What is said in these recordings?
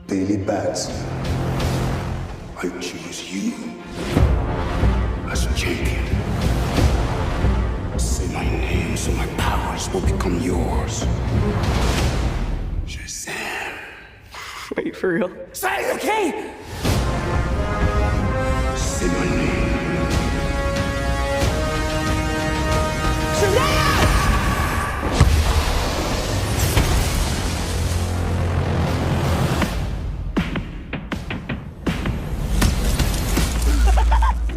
daily bats, I choose you as champion. Say my name so my powers will become yours. Shazam. Wait, for real? Say it, okay? Say my name. Shazam!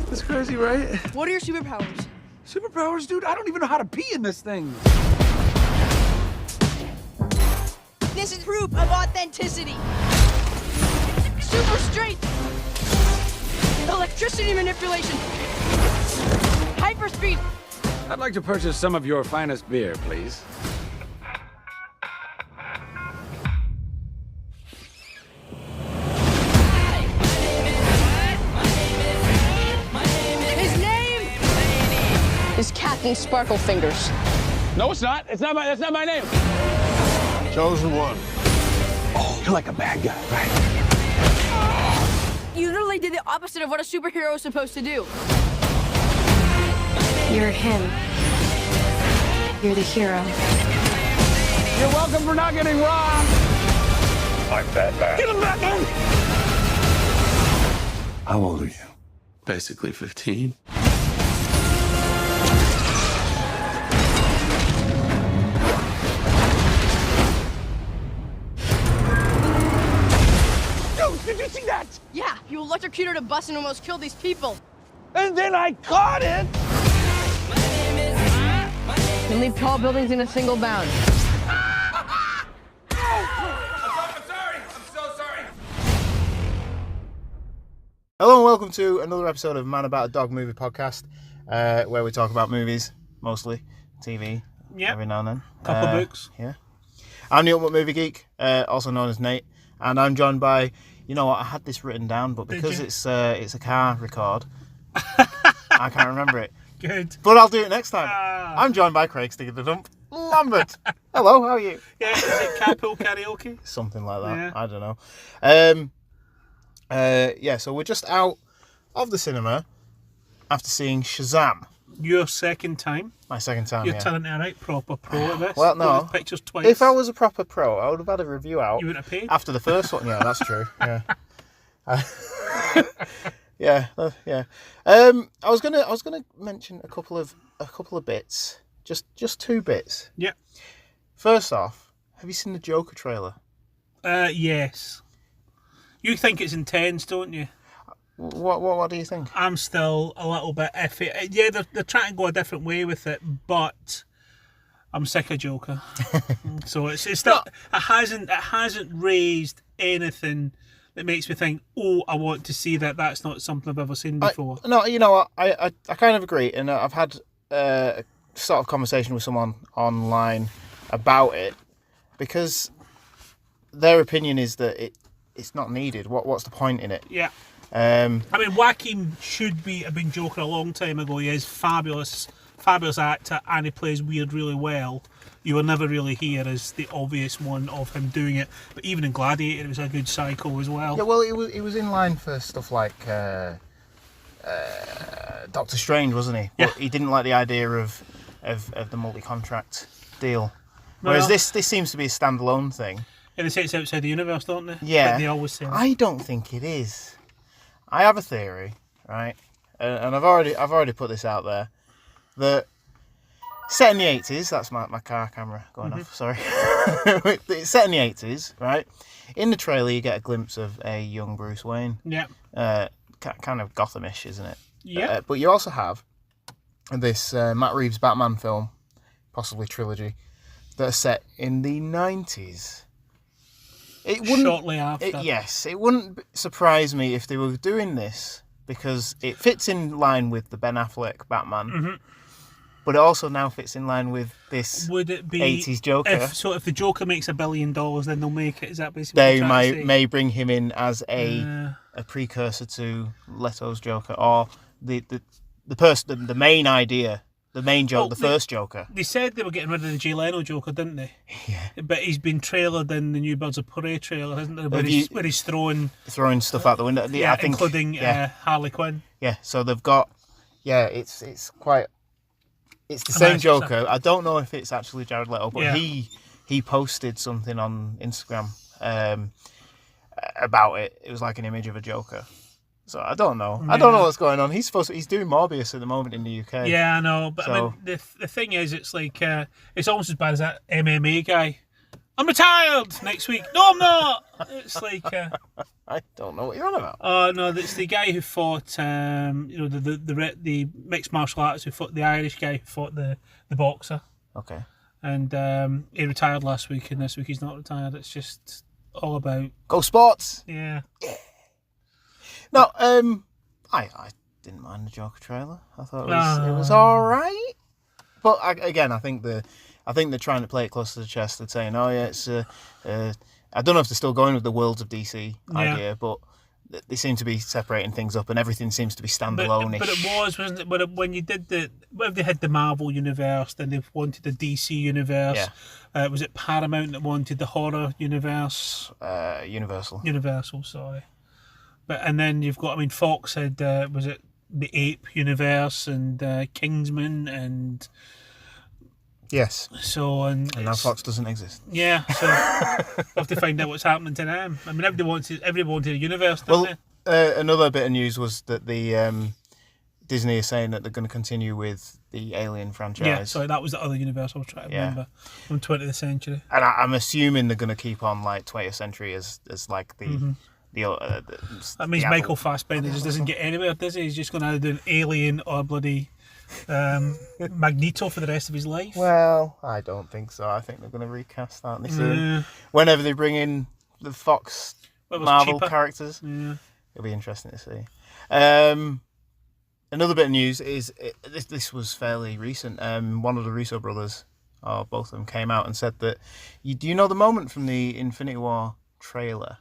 That's crazy, right? What are your superpowers? Superpowers, dude? I don't even know how to pee in this thing. This is proof of authenticity. Super strength. Electricity manipulation. Hyperspeed. I'd like to purchase some of your finest beer, please. His name is Captain Sparkle Fingers. No, it's not. That's not my name. Chosen one. Oh, you're like a bad guy, right? You literally did the opposite of what a superhero is supposed to do. You're him. You're the hero. You're welcome for not getting robbed. I'm Batman. Get him, Batman! How old are you? Basically 15. Dude, did you see that? Yeah, you electrocuted a bus and almost killed these people. And then I caught it! You leave tall buildings in a single bound. Hello and welcome to another episode of Man About a Dog Movie Podcast, where we talk about movies, mostly, TV, every now and then. Couple books. Yeah. I'm the Ultimate Movie Geek, also known as Nate, and I'm joined by, you know what, I had this written down, but because it's a car record, I can't remember it. Good. But I'll do it next time. I'm joined by Craig Stig the Dump, Lambert. Hello, how are you? Yeah, is it carpool karaoke? Something like that. Yeah. I don't know. So we're just out of the cinema after seeing Shazam. Your second time. My second time, You're yeah. turning out right proper pro at this. Well, no. Look at the pictures twice. If I was a proper pro, I would have had a review out. You wouldn't have paid? After the first one. Yeah, that's true. Yeah. Yeah. I was gonna mention a couple of bits. Just two bits. Yeah. First off, have you seen the Joker trailer? Yes. You think it's intense, don't you? What do you think? I'm still a little bit iffy. Yeah, they're trying to go a different way with it, but I'm sick of Joker. So it's not. It hasn't raised anything that makes me think, oh, I want to see that. That's not something I've ever seen before. No, you know what? I kind of agree, and I've had a sort of conversation with someone online about it because their opinion is that it's not needed. What's the point in it? Yeah. I mean, Joaquin should have been Joker a long time ago. He is fabulous actor, and he plays weird really well. You will never really hear as the obvious one of him doing it. But even in Gladiator, it was a good psycho as well. Yeah, well, he was in line for stuff like Doctor Strange, wasn't he? Yeah. But he didn't like the idea of the multi-contract deal. Whereas this seems to be a standalone thing. And they say it's outside the universe, don't they? Yeah. Like they always say. I don't think it is. I have a theory, right? And I've already put this out there, that set in the 80s, that's my car camera going off, sorry. It's set in the 80s, right? In the trailer, you get a glimpse of a young Bruce Wayne. Yeah. Kind of Gothamish, isn't it? Yeah. But you also have this Matt Reeves Batman film, possibly trilogy, that are set in the 90s. Shortly after. It wouldn't surprise me if they were doing this because it fits in line with the Ben Affleck Batman, but it also now fits in line with this Would it be 80s Joker. If the Joker makes $1 billion, then they'll make it. Is that basically what They you're trying to say? may bring him in as a precursor to Leto's Joker, or the main idea The main Joker, the first Joker. They said they were getting rid of the Jay Leno Joker, didn't they? Yeah. But he's been trailered in the new Birds of Prey trailer, hasn't there? Where he's throwing stuff out the window. Yeah, I think, including Harley Quinn. Yeah, so they've got. Yeah, it's the same Joker. I don't know if it's actually Jared Leto, but he posted something on Instagram about it. It was like an image of a Joker. So I don't know. I don't know what's going on. He's doing Morbius at the moment in the UK. Yeah, I know. But I mean, the thing is, it's like it's almost as bad as that MMA guy. I'm retired next week. No, I'm not. It's like I don't know what you're on about. Oh no, it's the guy who fought. The mixed martial artist who fought the Irish guy who fought the boxer. Okay. And he retired last week, and this week he's not retired. It's just all about go sports. Yeah. No, I didn't mind the Joker trailer. I thought it was all right. But I think they're trying to play it close to the chest. They're saying, "Oh yeah, it's." I don't know if they're still going with the Worlds of DC idea, but they seem to be separating things up, and everything seems to be standalone-ish. But it wasn't it? But when you did when they had the Marvel universe, then they wanted the DC universe. Yeah. Was it Paramount that wanted the horror universe? Universal. Universal, sorry. And then you've got, Fox had, was it the Ape universe and Kingsman and... Yes. So and now Fox doesn't exist. Yeah, so we'll have to find out what's happening to them. Everybody wanted a universe, didn't they? Another bit of news was that the Disney is saying that they're going to continue with the Alien franchise. Yeah, sorry, that was the other universe I was trying to remember from 20th century. And I'm assuming they're going to keep on like 20th century as like the... Mm-hmm. That means Michael Fassbender just doesn't get anywhere, does he? He's just going to do an Alien or bloody Magneto for the rest of his life. Well, I don't think so. I think they're going to recast that soon. Whenever they bring in the Fox Marvel characters, it'll be interesting to see. Another bit of news is this was fairly recent. One of the Russo brothers, or both of them, came out and said that do you know the moment from the Infinity War trailer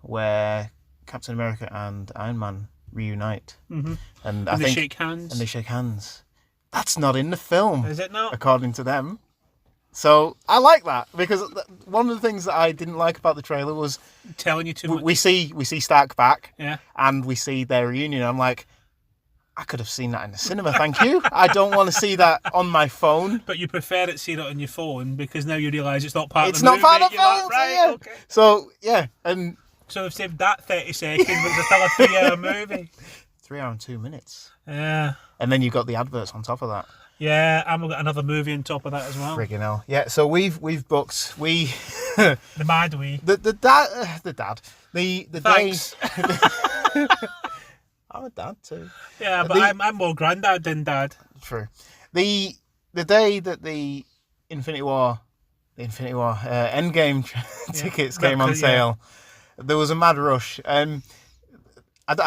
where Captain America and Iron Man reunite, and they shake hands. And they shake hands. That's not in the film. Is it not? According to them. So I like that because one of the things that I didn't like about the trailer was telling you too much. We see Stark back, and we see their reunion. I'm like, I could have seen that in the cinema, thank you. I don't want to see that on my phone. But you prefer it seeing it on your phone because now you realise it's not part of the movie. It's not part of the film, right? Okay. So, yeah, and... So they've saved that 30 seconds, but it's still a 3-hour movie. 3 hours and 2 minutes. Yeah. And then you've got the adverts on top of that. Yeah, and we've got another movie on top of that as well. Friggin' hell. Yeah, so we've booked... The MAaD we. The dad. The Thanks. Day... I'm a dad too. Yeah, but I'm more granddad than dad. True. The day that the Infinity War Endgame tickets came on sale, there was a mad rush. I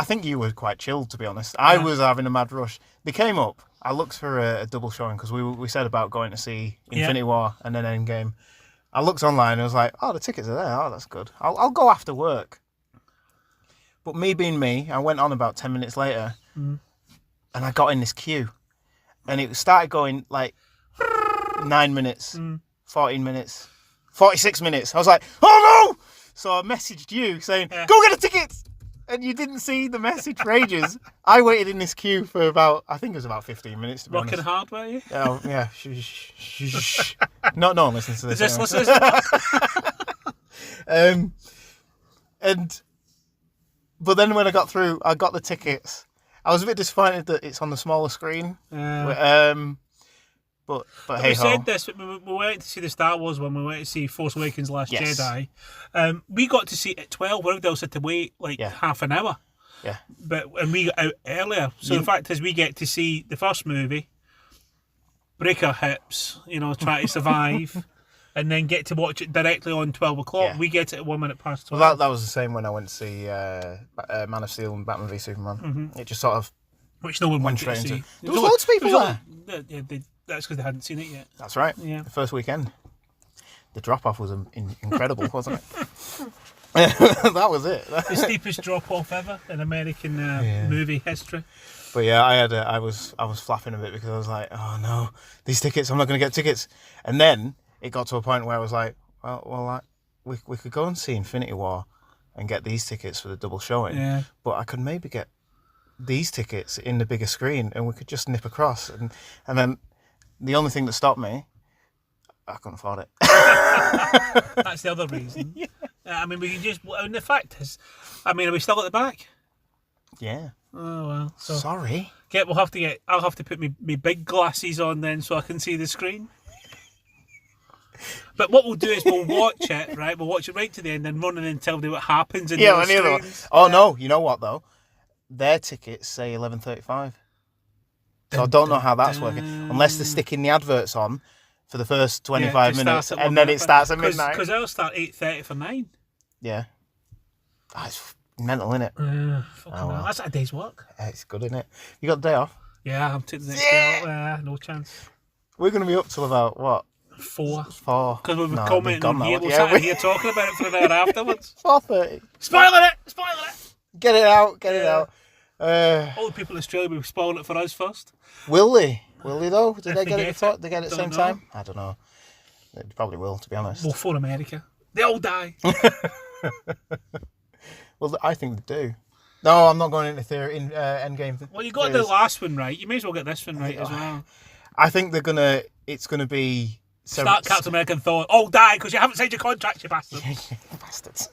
think you were quite chilled, to be honest. I was having a mad rush. They came up. I looked for a double showing because we said about going to see Infinity War and then Endgame. I looked online and I was like, oh, the tickets are there. Oh, that's good. I'll go after work. But me being me, I went on about 10 minutes later and I got in this queue. And it started going like 9 minutes, 14 minutes, 46 minutes. I was like, oh no! So I messaged you saying, go get a ticket! And you didn't see the message for ages. I waited in this queue for about 15 minutes, to be honest. Rocking hard, were you? Oh, yeah. Shh. No one listens to this. But then when I got through, I got the tickets. I was a bit disappointed that it's on the smaller screen. But hey ho. We said this. We went to see the Star Wars one. We went to see Force Awakens: Last Jedi. We got to see it at 12. Everybody else had to wait half an hour. Yeah. And we got out earlier. So the fact is, we get to see the first movie, break our hips, try to survive. And then get to watch it directly on 12 o'clock. Yeah. We get it at 1 minute past 12. Well, that was the same when I went to see Man of Steel and Batman v Superman. Mm-hmm. It just sort of... Which no one went to see. There was loads of people there. That's because they hadn't seen it yet. That's right. Yeah. The first weekend. The drop-off was incredible, wasn't it? That was it. The steepest drop off ever in American movie history. But yeah, I was flapping a bit because I was like, oh no, these tickets, I'm not going to get tickets. And then it got to a point where I was like, we could go and see Infinity War and get these tickets for the double showing. Yeah. But I could maybe get these tickets in the bigger screen and we could just nip across. And then the only thing that stopped me, I couldn't afford it. That's the other reason. Yeah. I mean, we can just. And the fact is, are we still at the back? Yeah. Oh well. So Sorry. I'll have to put me big glasses on then so I can see the screen. But what we'll do is we'll watch it, right? We'll watch it right to the end and run in and tell them what happens in the other one. screens. Oh no, you know what though? Their tickets say 11:35. So I don't know how that's working unless they're sticking the adverts on for the first 25 minutes and then it starts at midnight. Because they'll start 8:30 for 9. Yeah. That's mental, innit? Hell. That's a day's work. It's good, innit? You got the day off? Yeah, I'm taking the next day out. No chance. We're going to be up till about, what? 4. 4. Because we've No, commented on here. We'll sit here talking about it for an hour afterwards. 4:30. Spoiling it! Get it out. All the people in Australia will spoil it for us first. Will they? Will they though? Did If they they get get it at the Don't same know. time? I don't know. They probably will, to be honest. Well, for America. They all die. Well, I think they do. No, I'm not going into theory in Endgame. Well, you got the last one right. You may as well get this one right as well. I think it's gonna be Start Captain America and Thor. All die because you haven't signed your contract, you bastard. bastards.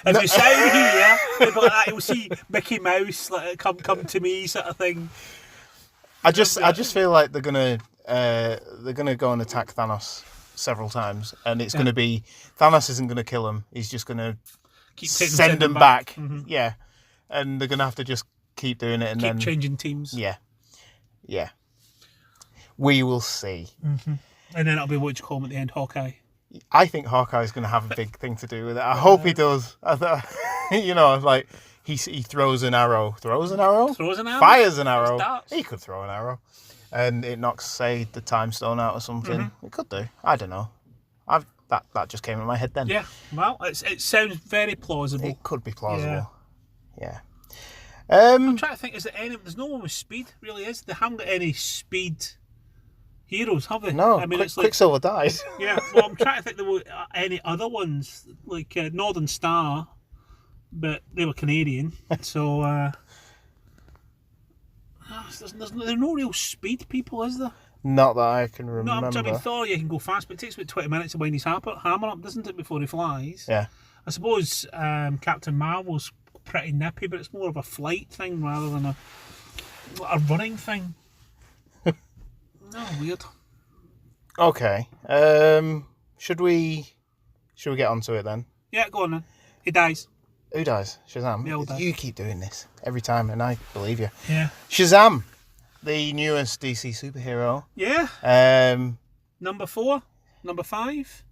If you sign here, people like that, you'll see Mickey Mouse like come to me sort of thing. I just feel like they're gonna go and attack Thanos several times, and it's gonna be Thanos isn't gonna kill him. He's just gonna send them back. Mm-hmm. Yeah, and they're gonna have to just keep doing it and Keep then changing teams. Yeah. We will see. Mm-hmm. And then it'll be what you call him at the end, Hawkeye. I think Hawkeye's going to have a big thing to do with it. I hope he does. Like he throws an arrow. Throws an arrow? Throws an arrow? Fires an arrow. Starts. He could throw an arrow. And it knocks, say, the time stone out or something. Mm-hmm. It could do. I don't know. That just came in my head then. Yeah, well, it sounds very plausible. It could be plausible. Yeah. I'm trying to think, there's no one with speed, really, is there? They haven't got any speed heroes, have they? No, it's like, Quicksilver died. Yeah, well, I'm trying to think there were any other ones, like Northern Star, but they were Canadian, so there's no real speed people, is there? Not that I can No, remember. I mean, Thor, you can go fast, but it takes about 20 minutes to wind his hammer up, doesn't it, before he flies? Yeah. I suppose Captain Marvel's pretty nippy, but it's more of a flight thing rather than a running thing. No, weird. Okay. Should we get onto it then? Yeah, go on then. He dies. Who dies? Shazam? They all die. You keep doing this every time, and I believe you. Yeah. Shazam, the newest DC superhero. Yeah. Number 4? Number 5?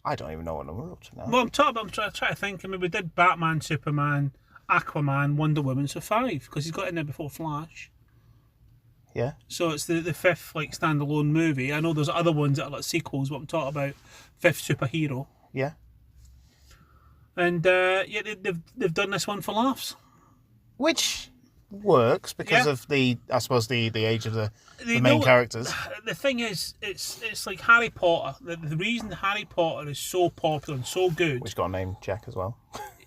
I don't even know what number we're up to now. Well, I'm trying to think. I mean, we did Batman, Superman, Aquaman, Wonder Woman, so 5, because he's got in there before Flash. Yeah. So it's the 5th like standalone movie. I know there's other ones that are like sequels, but I'm talking about 5th superhero. Yeah. And they've done this one for laughs. Which works because of the age of the main characters. The thing is, it's like Harry Potter. The reason Harry Potter is so popular and so good, Which got a name check as well.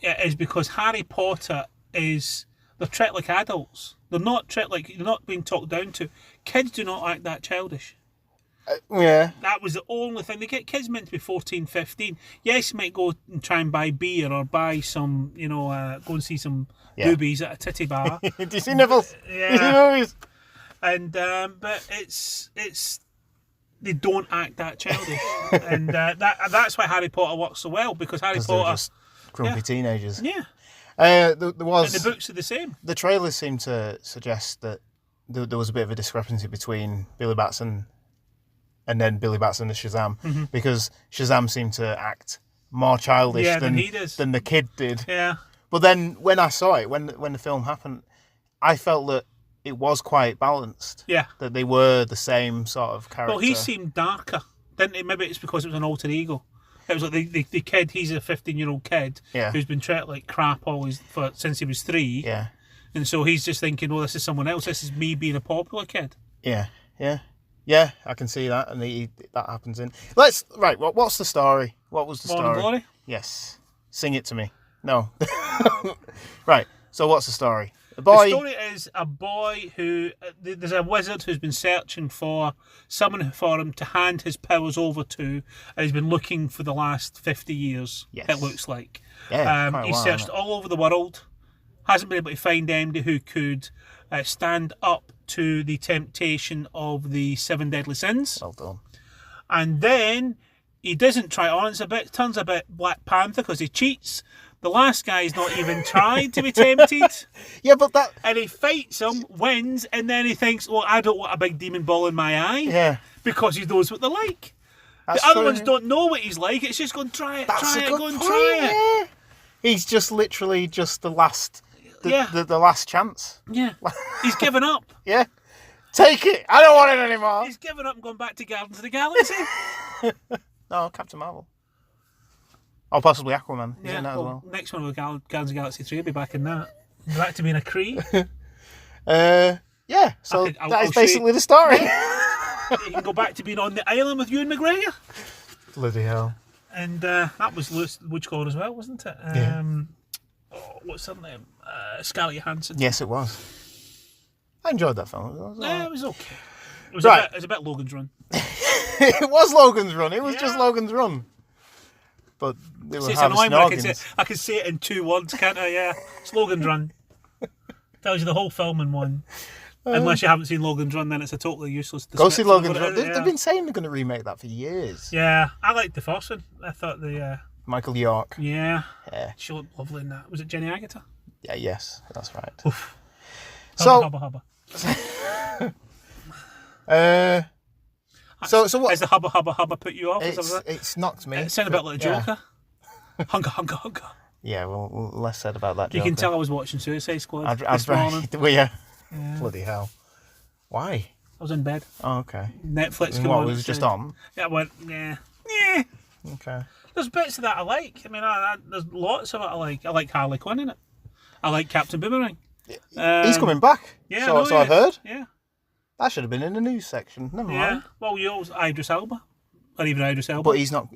is because Harry Potter they're treated like adults. They're not being talked down to. Kids do not act that childish. Yeah. That was the only thing. They get kids meant to be 14, 15. Yes, you might go and try and buy beer or buy some, go and see some boobies at a titty bar. Do you see nipples? Yeah. Do you see movies? And but it's they don't act that childish, and that's why Harry Potter works so well, because Harry They're Potter just grumpy teenagers. Yeah. There was. And the books are the same. The trailers seem to suggest that there was a bit of a discrepancy between Billy Batson and then Billy Batson as Shazam, because Shazam seemed to act more childish than he does. than the kid did. Yeah. But then when I saw it, when the film happened, I felt that it was quite balanced. Yeah. That they were the same sort of character. Well, he seemed darker, didn't he? Maybe it's because it was an alter ego. It was like the kid. He's a 15-year-old kid Yeah. who's been treated like crap since he was 3. Yeah. And so he's just thinking, well, this is someone else. This is me being a popular kid. Yeah. Yeah, I can see that, and that happens in. Right. What's the story? What was the Morning story? Glory? Yes. Sing it to me. No. Right. So what's the story? The story is a boy who there's a wizard who's been searching for someone for him to hand his powers over to, and he's been looking for the last 50 years. Yes. It looks like. Yeah. Quite a He's while, searched hasn't it? all over the world, hasn't been able to find anybody who could stand up to the temptation of the 7 deadly sins. Well done. And then he doesn't try it on. Turns a bit Black Panther because he cheats. The last guy's not even tried to be tempted. Yeah, but that. And he fights him, wins, and then he thinks, well, I don't want a big demon ball in my eye. Yeah. Because he knows what they're like. That's The other funny. ones don't know what he's like. It's just go and try it, That's try a it, good go and point, try it. yeah. He's just literally just the last. Yeah. The last chance. Yeah. He's given up. Yeah. Take it. I don't want it anymore. He's given up and gone back to Guardians of the Galaxy. No, Captain Marvel. Or possibly Aquaman. He's Yeah, in that as well. next one with Guardians of the Galaxy 3 will be back in that. Back to being a Kree. Yeah. So I'll that is show you- basically the story. He can go back to being on the island with Ewan McGregor. Bloody hell. And that was Lewis Woodcock as well, wasn't it? Yeah. What's her name? Scarlett Johansson. Yes, it was. I enjoyed that film. It was, Yeah, it was okay. It was Right. it was a bit Logan's Run. it was Logan's Run. It was just Yeah. Logan's Run. But they were See, it's annoying harvesting when organs. I can say it in 2 words, can't I? Yeah, it's Logan's Run. Tells you the whole film in one. Unless you haven't seen Logan's Run, then it's a totally useless. Go see description of Logan's what it Run. is, They've been saying they're going to remake that for years. Yeah, I liked the first one. I thought Michael York. yeah, Yeah. she looked lovely in that. Was it Jenny Agutter? Yeah, yes, that's right. Oof. So- hubba, hubba. So what? Has the hubba hubba hubba put you off? Is that- It's knocked me. It sounded a bit like a Yeah. Joker. Hunga, hunga, hunga. Yeah, well, less said about that. You Joker. can tell I was watching Suicide Squad this I'd morning. Well, yeah. Bloody hell. Why? I was in bed. Oh, okay. Netflix And came what, on. it was it just said- on? Yeah, I went, yeah. Okay. There's bits of that I like. I mean, there's lots of it I like. I like Harley Quinn in it. I like Captain Boomerang. He's coming back. Yeah, so, I know so I've he is. heard. Yeah, That should have been in the news section. Never yeah. mind. Well, you always Idris Elba, or even Idris Elba. But he's not.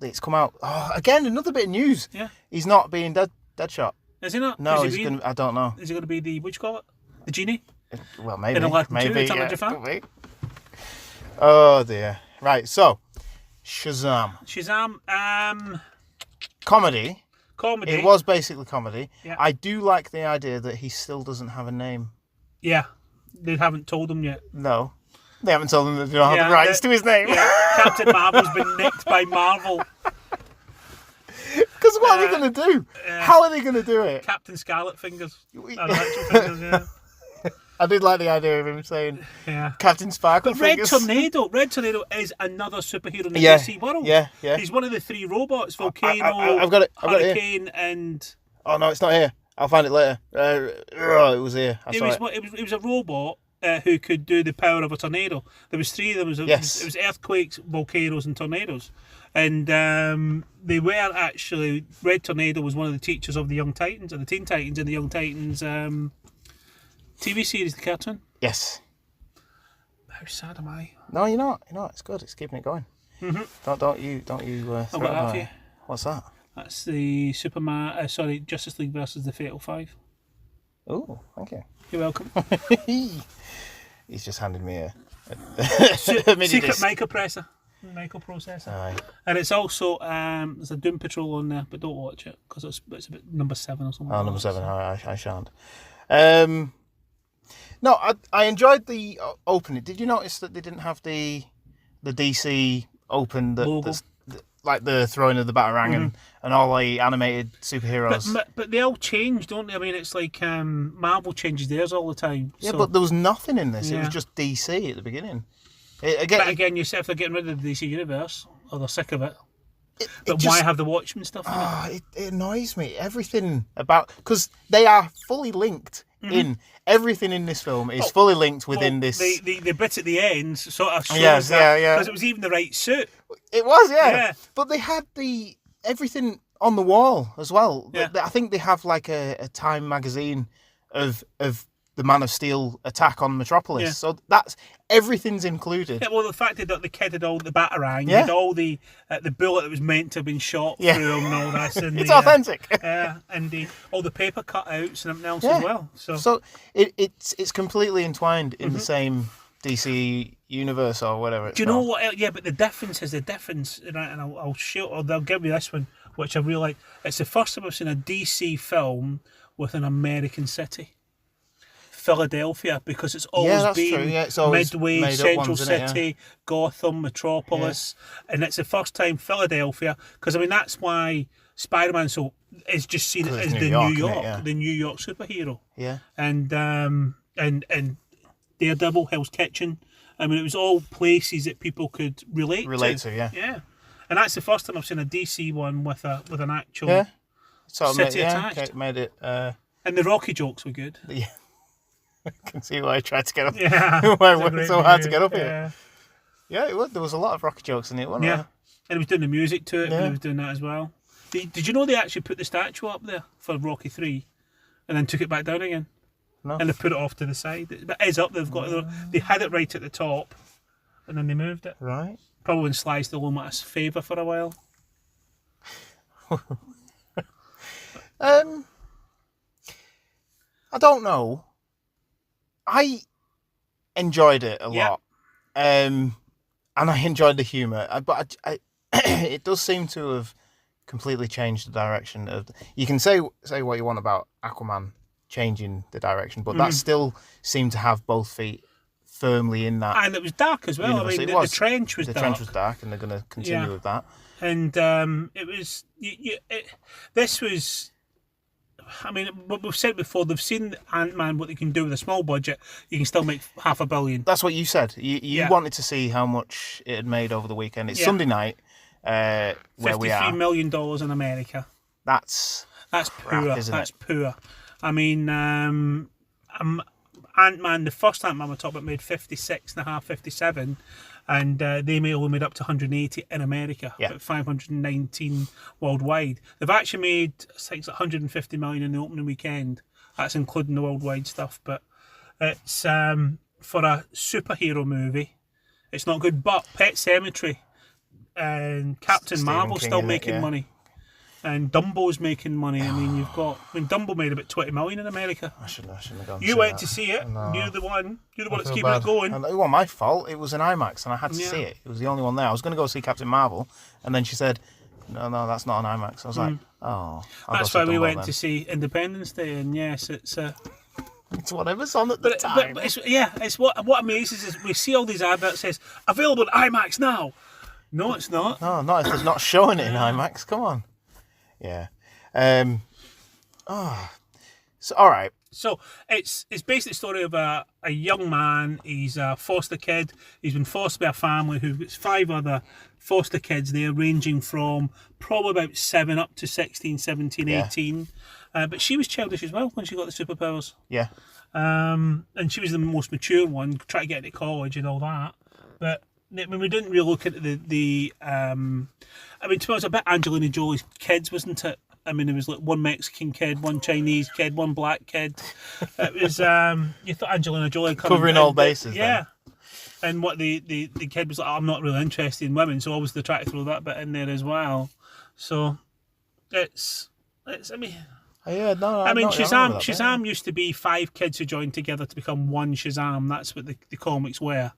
It's come out. Oh, again, another bit of news. Yeah. He's not being Deadshot. Is he not? No, Is he's he going to. I don't know. Is he going to be the, what you call it? The genie? Well, maybe. In Aladdin 2, maybe. Return of Yeah, Jafar? could be. Oh, dear. Right, so. Shazam. Shazam, Comedy. comedy. It was basically comedy. Yeah. I do like the idea that he still doesn't have a name. Yeah, they haven't told him yet. No. They haven't told him that they don't have Yeah, the rights to his name. Yeah, Captain Marvel's been nicked by Marvel. Because what are they going to do? How are they going to do it? Captain Scarlet Fingers. Or actual fingers, yeah. I did like the idea of him saying Yeah. Captain Sparkle But Red Fingers. Tornado. Red Tornado is another superhero in the Yeah, DC world. yeah, yeah. He's one of the 3 robots: Volcano, I've got it. I've got it here. Hurricane, and Oh, no, it's not here. I'll find it later. It was here. I it saw was, it. it was a robot who could do the power of a tornado. There was 3 of them. Yes. It was earthquakes, volcanoes, and tornadoes. And they were actually Red Tornado was one of the teachers of the Young Titans, or the Teen Titans, in the Young Titans TV series, the cartoon. Yes. How sad am I? No, you're not. You're not. It's good. It's keeping it going. Mm-hmm. Don't you throw I've it got that for away. you. What's that? That's the Justice League versus the Fatal 5. Oh, thank you. You're welcome. He's just handed me a mini Secret disc. microprocessor. Aye. And it's also there's a Doom Patrol on there, but don't watch it because it's a bit number 7 or something. Oh, like number that. 7. I shan't. No, I enjoyed the opening. Did you notice that they didn't have the DC open Logo. like the throwing of the Batarang and all the animated superheroes? But they all change, don't they? I mean, it's like Marvel changes theirs all the time. Yeah, so. but there was nothing in this. It was Yeah. just DC at the beginning. But again, you said if they're getting rid of the DC universe, or they're sick of it. But just- why have the Watchmen stuff in it? It annoys me. Everything about... Because they are fully linked in everything in this film is fully linked within this. The bit at the end sort of shows Yes, that yeah. because it was even the right suit. It was, yeah. Yeah. But they had everything on the wall as well. Yeah. I think they have like a Time magazine of the Man of Steel attack on Metropolis. Yeah. So everything's included. Yeah, well, the fact that the kid had all the batarang, Yeah. had all the bullet that was meant to have been shot Yeah. through him and all that. And It's authentic. and all the paper cutouts and everything else Yeah. as well. So it's completely entwined in the same DC universe or whatever. It's Do you know called. what? Yeah, but the difference, and I'll show, or they'll give me this one, which I really like. It's the first time I've seen a DC film with an American city. Philadelphia, because it's always that's been true. Yeah, it's always Midway, made up Central ones, isn't it? City, Gotham, Metropolis, and it's the first time Philadelphia. Because I mean, that's why Spider-Man is just seen as 'Cause it's the New York, New isn't it? York, Yeah. the New York superhero, Yeah. and Daredevil, Hell's Kitchen. I mean, it was all places that people could relate to. Yeah. Yeah, and that's the first time I've seen a DC one with an actual Yeah. So city attached. made it. And the Rocky jokes were good. Yeah. I can see why I tried to get up. Yeah, Why it's it a worked great so hard to movie. get up Yeah. here. Yeah, it was. There was a lot of Rocky jokes in it, wasn't Yeah, there? and he was doing the music to it, Yeah. and he was doing that as well. Did you know they actually put the statue up there for Rocky 3 and then took it back down again? No. And they put it off to the side. But it is up, they had it right at the top and then they moved it. Right. Probably when Sly Stallone met us favour for a while. I don't know. I enjoyed it a Yeah. lot, and I enjoyed the humour. But I it does seem to have completely changed the direction of. You can say what you want about Aquaman changing the direction, but that still seemed to have both feet firmly in that. And it was dark as well. universe. I mean, It the was. trench was the dark. trench was dark, and they're going to continue Yeah. with that. And it was this was. I mean, what we've said before, they've seen Ant-Man, what they can do with a small budget. You can still make $500 million. That's what you said. You Yeah. wanted to see how much it had made over the weekend. It's Yeah. Sunday night, where we are. $53 million in America. That's Poor. isn't That's it? poor. I mean, Ant-Man, the first Ant-Man we're talking about, made 56.5, 57, and they only made up to 180 in America, Yeah. but 519 worldwide. They've actually made, I think it's 150 million in the opening weekend. That's including the worldwide stuff, but it's for a superhero movie, it's not good. But Pet Sematary and Captain Stephen Marvel's King, still isn't it? making Yeah. money. And Dumbo's making money. I mean, Dumbo made about 20 million in America. I shouldn't have gone. You went to see it. No. You're the one I that's feel keeping bad. it going. And it wasn't my fault. It was an IMAX, and I had to Yeah. see it. It was the only one there. I was going to go see Captain Marvel, and then she said, "No, that's not an IMAX." I was like, "Oh." I'll That's go why see we Dumbo went then. to see Independence Day, and yes, it's. It's whatever's on at the time. But it's what amazes is we see all these adverts that says available at IMAX now. No, it's not. No, not if they're not showing it in IMAX. Come on. Yeah. So all right. So it's basically the story of a young man. He's a foster kid. He's been fostered by a family who've got 5 other foster kids there, ranging from probably about 7 up to 16, 17, Yeah. 18. But she was childish as well when she got the superpowers. Yeah. And she was the most mature one, trying to get into college and all that. But I mean, we didn't really look at the I mean, to be honest, a bit Angelina Jolie's kids, wasn't it? I mean, there was like one Mexican kid, one Chinese kid, one black kid. It was you thought Angelina Jolie Covering all bases, yeah. And what the kid was like, I'm not really interested in women, so obviously they tried to throw that bit in there as well. So it's I mean. Yeah, no, I mean, don't remember that bit. Shazam used to be 5 kids who joined together to become one Shazam. That's what the comics were.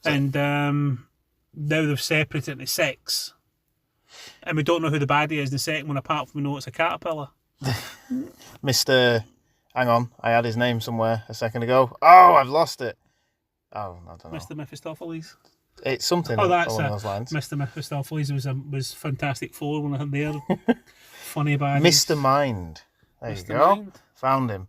And now they've separated into 6. And we don't know who the baddie is in the second one, apart from we know it's a caterpillar. Mr. Hang on, I had his name somewhere a second ago. Oh, I've lost it. Oh, I don't know. Mr. Mephistopheles. It's something Oh, that's along those lines. Mr. Mephistopheles was Fantastic Four when I had there. Funny baddies. Mr. Mind. There you Mr. go. Mind. Found him.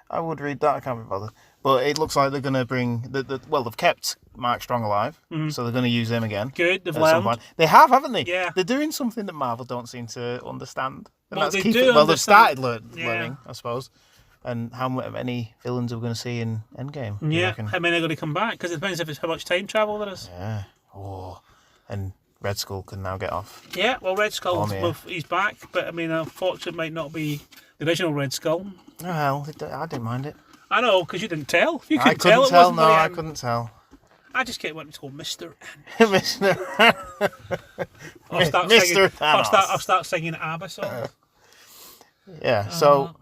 I would read that. I can't be bothered. But it looks like they're going to bring they've kept Mark Strong alive, so they're going to use him again. Good, they've at some learned. point. They have, haven't they? Yeah. They're doing something that Marvel don't seem to understand. And Well, that's they do they've started understand. learning, I suppose. And how many villains are we going to see in Endgame? do you Yeah, reckon? how many are going to come back? Because it depends if it's how much time travel there is. Yeah. Oh, and Red Skull can now get off. Yeah, well, Red Skull, yeah. he's back, but I mean, unfortunately, it might not be the original Red Skull. Well, I didn't mind it. I know, because you didn't tell. You I couldn't couldn't tell. It tell. wasn't No, very, I couldn't tell. I just kept wanting to call Mr. Mr. I'll start Mr. singing. Thanos. I'll start singing ABBA songs. Yeah. So,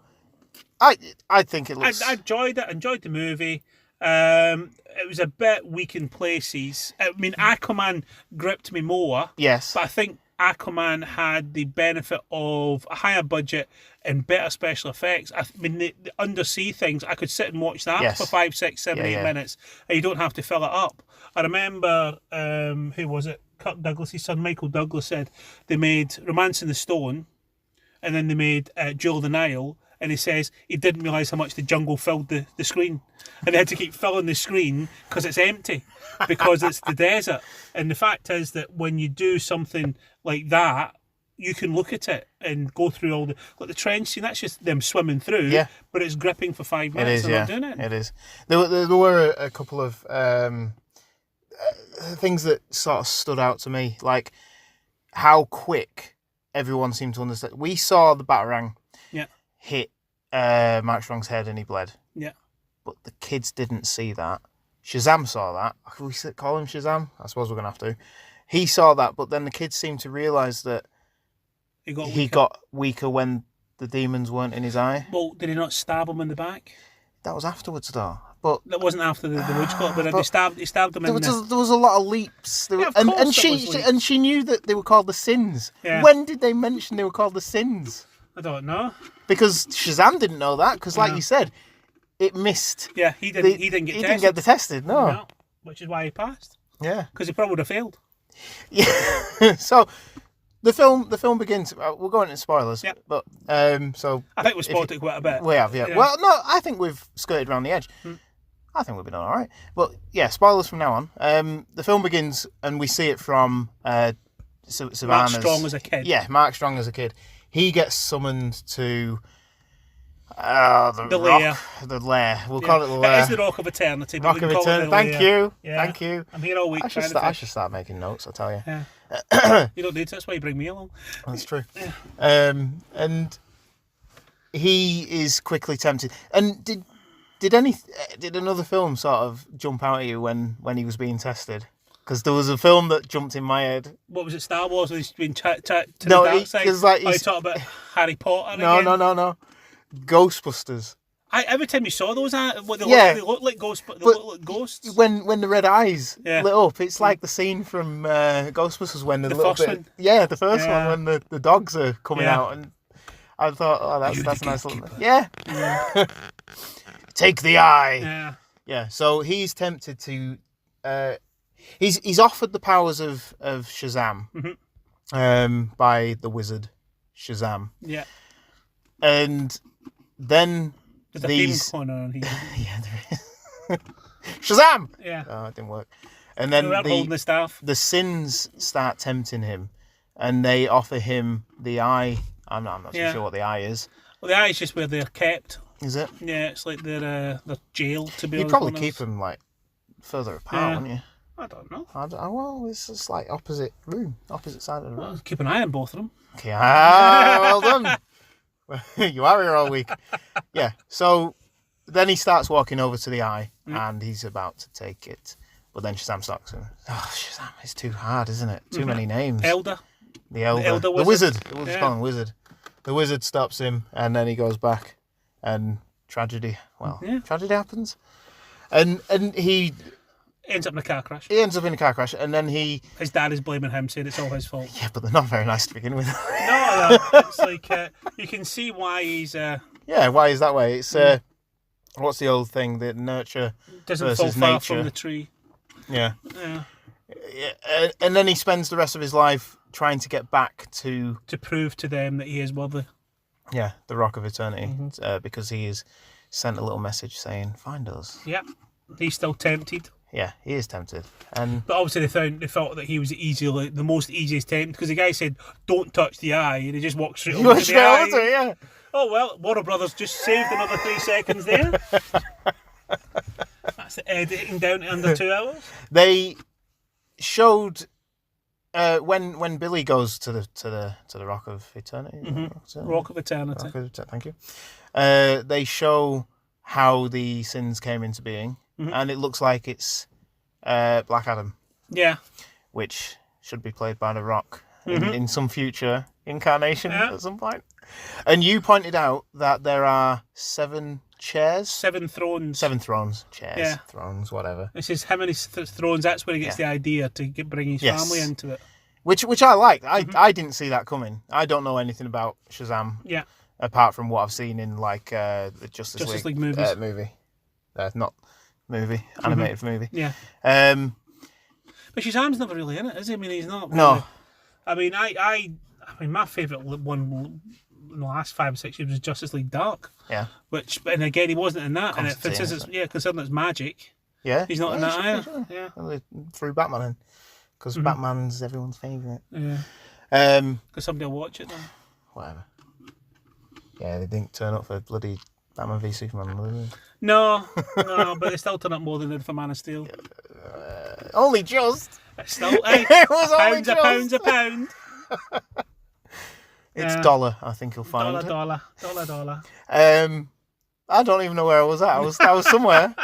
I think it looks. I enjoyed it. Enjoyed the movie. It was a bit weak in places. I mean, Aquaman gripped me more. Yes. But I think Aquaman had the benefit of a higher budget and better special effects. I mean, the undersea things, I could sit and watch that Yes. for 5, 6, 7, Yeah, 8 yeah. minutes, and you don't have to fill it up. I remember, who was it? Kirk Douglas' son, Michael Douglas, said they made Romance in the Stone, and then they made Jewel of the Nile, and he says he didn't realise how much the jungle filled the screen. And they had to keep filling the screen because it's empty, because it's the desert. And the fact is that when you do something like that, you can look at it and go through all the trench scene. That's just them swimming through, Yeah. but it's gripping for 5 It minutes is, and yeah. not doing it. It is. There were a couple of things that sort of stood out to me, like how quick everyone seemed to understand. We saw the Batarang Yeah. hit Mark Strong's head and he bled, Yeah. but the kids didn't see that. Shazam saw that. Can we call him Shazam? I suppose we're going to have to. He saw that, but then the kids seemed to realise that he got weaker when the demons weren't in his eye. Well, did he not stab him in the back? That was afterwards, though. But That wasn't after the witch cut, but, but he stabbed him in the... there was a lot of leaps. There Yeah, were- of and course there she was leaps. and she knew that they were called the Sins. Yeah. When did they mention they were called the Sins? I don't know. Because Shazam didn't know that. Because, like you said, it missed. Yeah, he didn't get tested. He didn't get the tested. No. No, which is why he passed. Yeah. Because he probably would have failed. Yeah. So the film begins. We're going into spoilers. Yep. But so I think we spoiled it quite a bit. we have. Yeah. Well, no, I think we've skirted around the edge. I think we've been all right. But yeah, spoilers from now on. The film begins and we see it from Savannah's. Mark Strong as a kid. Yeah, Mark Strong as a kid. He gets summoned to the lair. rock, the lair. We'll Yeah. call it the It lair. is the Rock of Eternity. But Rock we of can call it Eternity. the Thank lair. you. Yeah. Thank you. I'm here all week. I should start making notes. I tell you. Yeah. You don't need to. That's why you bring me along. That's true. And he is quickly tempted. And did another film sort of jump out at you when he was being tested? Because there was a film that jumped in my head. What was it? Star Wars? When he's been to No, the dark side. 'cause, like, you he's- talk about Harry Potter. No, again? no. Ghostbusters. Every time you saw those, they look like ghosts. But they But look like ghosts. When the red eyes Yeah. lit up, it's like the scene from Ghostbusters when the little first bit. one? Yeah, the first Yeah. one when the dogs are coming Yeah. out, and I thought, oh, that's a nice little. Yeah. Take the eye. Yeah. Yeah, so he's tempted to. He's offered the powers of Shazam, by the wizard Shazam, Yeah. and then There's a these. theme going on here. Yeah, there is. Shazam! Yeah. Oh, it didn't work. And then We're holding the staff. the sins start tempting him, and they offer him the eye. I'm not too Yeah. sure what the eye is. Well, the eye is just where they're kept. Is it? Yeah, it's like they're jailed to be You'd honest. probably with keep us. them like further apart, Yeah. wouldn't you? I don't know. Well, it's just like opposite side of the room. Well, keep an eye on both of them. Okay, well done. You are here all week. Yeah, so then he starts walking over to the eye, and he's about to take it. But then Shazam stops him. Oh, Shazam, it's too hard, isn't it? Too many names. Elder. The Elder. Elder The Wizard. Wizard. We'll just Yeah. call him Wizard. The Wizard stops him, and then he goes back, and tragedy. Well, Yeah. tragedy happens. And he Ends up in a car crash. ends up in a car crash, and then he... His dad is blaming him, saying it's all his fault. Yeah, but they're not very nice to begin with. No, it's like you can see why he's Yeah, why is that way? It's what's the old thing? The nurture doesn't fall versus far nature. from the tree. Yeah. Yeah. And then he spends the rest of his life trying to get back to To prove to them that he is worthy. the Rock of Eternity, because he is sent a little message saying, "Find us." Yep. He's still tempted. Yeah, he is tempted, and But obviously they thought that he was the most easiest tempt, because the guy said, "Don't touch the eye," and he just walks straight over to the eye. yeah. Oh well, Warner Brothers just saved another 3 seconds there. That's the editing down to under 2 hours. They showed when Billy goes to the Rock of Eternity. Rock of Eternity. Thank you. They show how the sins came into being, and it looks like it's Black Adam, Yeah. which should be played by The Rock in some future incarnation at some point. And you pointed out that there are 7 chairs. 7 thrones. 7 thrones. Chairs. Yeah. Thrones, whatever. This is how many thrones. That's where he gets the idea to bring his family into it. Which I like. I didn't see that coming. I don't know anything about Shazam. Yeah. Apart from what I've seen in like the Justice League movies. Not movie. Animated movie. Yeah. But Shazam's never really in it, is he? I mean, he's not. No. I mean, I mean, my favourite one in the last 5 or 6 years was Justice League Dark. Yeah. And again, he wasn't in that. And Constantine, considering it's magic. Yeah. He's not in that either. Yeah. Well, they threw Batman in because Batman's everyone's favourite. Yeah. Because somebody will watch it then. Whatever. Yeah, they didn't turn up for bloody Batman v Superman, did they? No, but they still turn up more than they did for Man of Steel. Only just. It's still, hey, It was only pound's just. a pound. It's dollar, I think you'll find. Dollar. I don't even know where I was at. I was somewhere.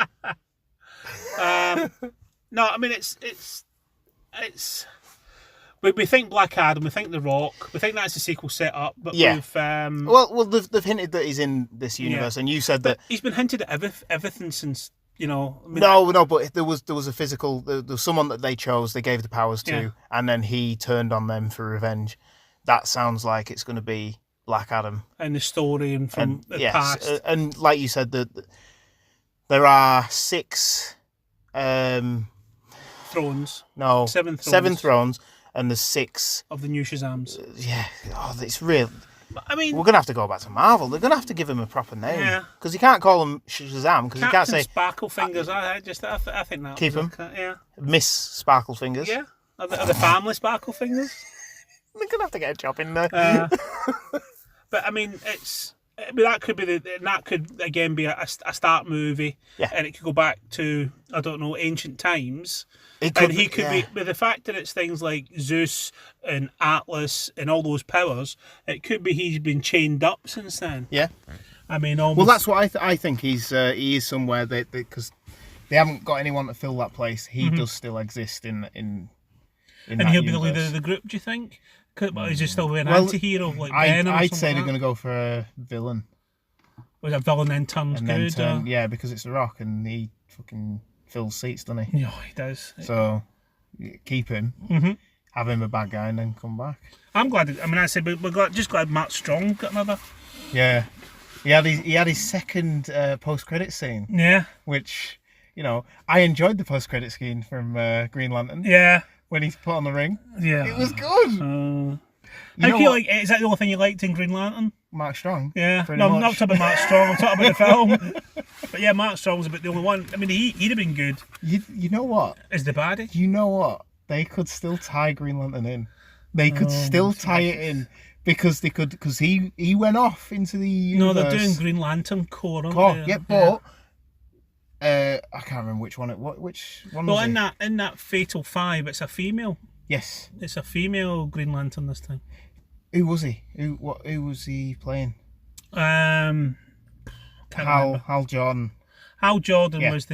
No, I mean it's. We think Black Adam, we think The Rock, we think that's the sequel set up, but we've well, they've hinted that he's in this universe, and you said that he's been hinted at everything since, you know. I mean, no, but there was a physical. There was someone that they chose, they gave the powers to, and then he turned on them for revenge. That sounds like it's going to be Black Adam and the story and from the past. And like you said, that there are 6 thrones. No, 7 thrones. 7 thrones. And there's 6 of the new Shazams. Yeah, it's real. I mean, we're gonna have to go back to Marvel. They're gonna have to give him a proper name, because you can't call him Shazam, because you can't say Sparkle Fingers. I think that keep him. Yeah, Miss Sparkle Fingers. Yeah, are the family Sparkle Fingers? They're gonna have to get a job in there. But I mean, that could be that could again be a start movie, and it could go back to, I don't know, ancient times. He could be, with the fact that it's things like Zeus and Atlas and all those powers, it could be he's been chained up since then. Yeah. I mean, almost. Well, that's what I think. He is somewhere because they haven't got anyone to fill that place. He does still exist in and that he'll universe. be the leader of the group, do you think? But he's just still an anti-hero like Venom or I'd something say like they're that? going to go for a villain. Was a villain then turns good? Yeah, because it's The Rock and he fucking fills seats, doesn't he? Yeah, he does. So keep him, have him a bad guy, and then come back. I'm glad. I mean, I said we're glad Matt Strong got another. Yeah, he had his second post-credit scene. Yeah, which, you know, I enjoyed the post-credit scene from Green Lantern. Yeah, when he's put on the ring. Yeah, it was good. Is that the only thing you liked in Green Lantern? Mark Strong. Yeah. No, I'm not talking about Mark Strong. I'm talking about the film. But yeah, Mark Strong's about the only one. I mean, he'd have been good. You know what? As the baddie. You know what? They could still tie Green Lantern in. They could still tie it in because he went off into the universe. No, they're doing Green Lantern Corps, aren't they? Yeah, but I can't remember which one. Which one? Well, was in that Fatal 5, it's a female. Yes, it's a female Green Lantern this time. Who was he? Who was he playing? Hal Jordan. Hal Jordan was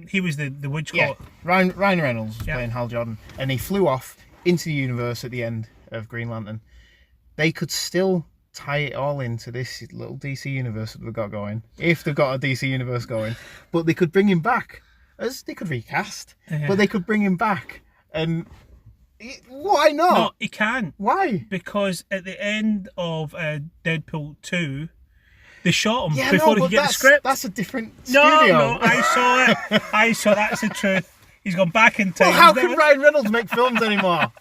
he was the witch court. Ryan Reynolds was playing Hal Jordan, and he flew off into the universe at the end of Green Lantern. They could still tie it all into this little DC universe that they've got going, if they've got a DC universe going. But they could bring him back, as they could recast. But they could bring him back, and why not? No, he can't. Why? Because at the end of Deadpool 2, they shot him before he could get the script. That's a different studio. No, I saw it. That's the truth. He's gone back in time. Well, how can Ryan Reynolds make films anymore?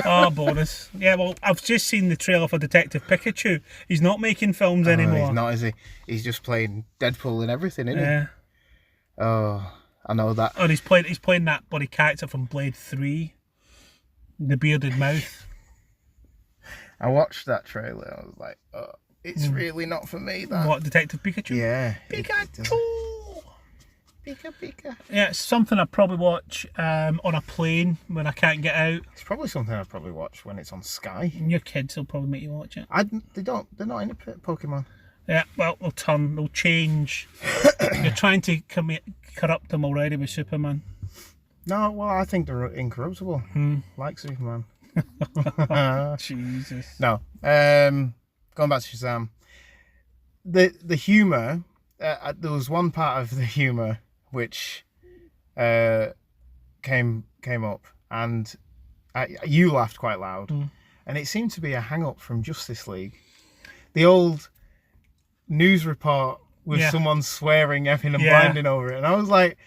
Oh, bonus. Yeah, well, I've just seen the trailer for Detective Pikachu. He's not making films anymore. He's not, is he? He's just playing Deadpool and everything, isn't Yeah. he? Oh, I know that. And he's playing that bloody character from Blade 3. The bearded mouth. I watched that trailer. I was like, oh, it's really not for me, that. What, Detective Pikachu? Yeah. Pikachu! Pika. Yeah, it's something I probably watch on a plane when I can't get out. It's probably something I'd probably watch when it's on Sky. And your kids will probably make you watch it. They're not into Pokemon. Yeah, well, they'll change. They're trying to corrupt them already with Superman. No, well, I think they're incorruptible. Like Superman. Jesus. No. Going back to Shazam. The humour, there was one part of the humour which came up, and you laughed quite loud, and it seemed to be a hang-up from Justice League. The old news report with someone swearing, effing and blinding over it, and I was like,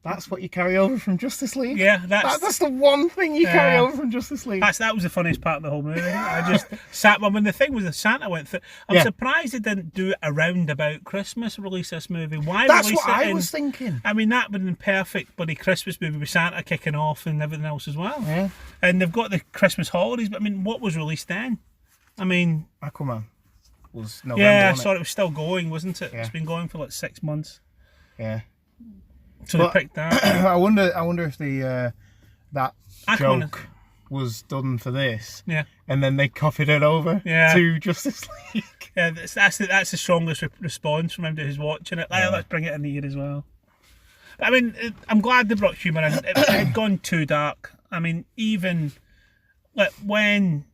that's what you carry over from Justice League? Yeah, that's the one thing you carry over from Justice League. That was the funniest part of the whole movie. I just sat. When the thing was that Santa went through, I'm surprised they didn't do it around about Christmas. Release this movie. Why? That's release what it I in, was thinking. I mean, that would have been perfect bloody Christmas movie with Santa kicking off and everything else as well. Yeah. And they've got the Christmas holidays, but I mean, what was released then? I mean, Aquaman was November. yeah, I wasn't saw it was still going, wasn't it? Yeah. It's been going for like 6 months. Yeah. So But they picked that. I wonder if the that Aquaman. joke was done for this. Yeah. And then they copied it over to Justice League. Yeah, that's the strongest response from him who's watching it. Like, let's bring it in here as well. But I mean, I'm glad they brought humour in. It had gone too dark. I mean, even like when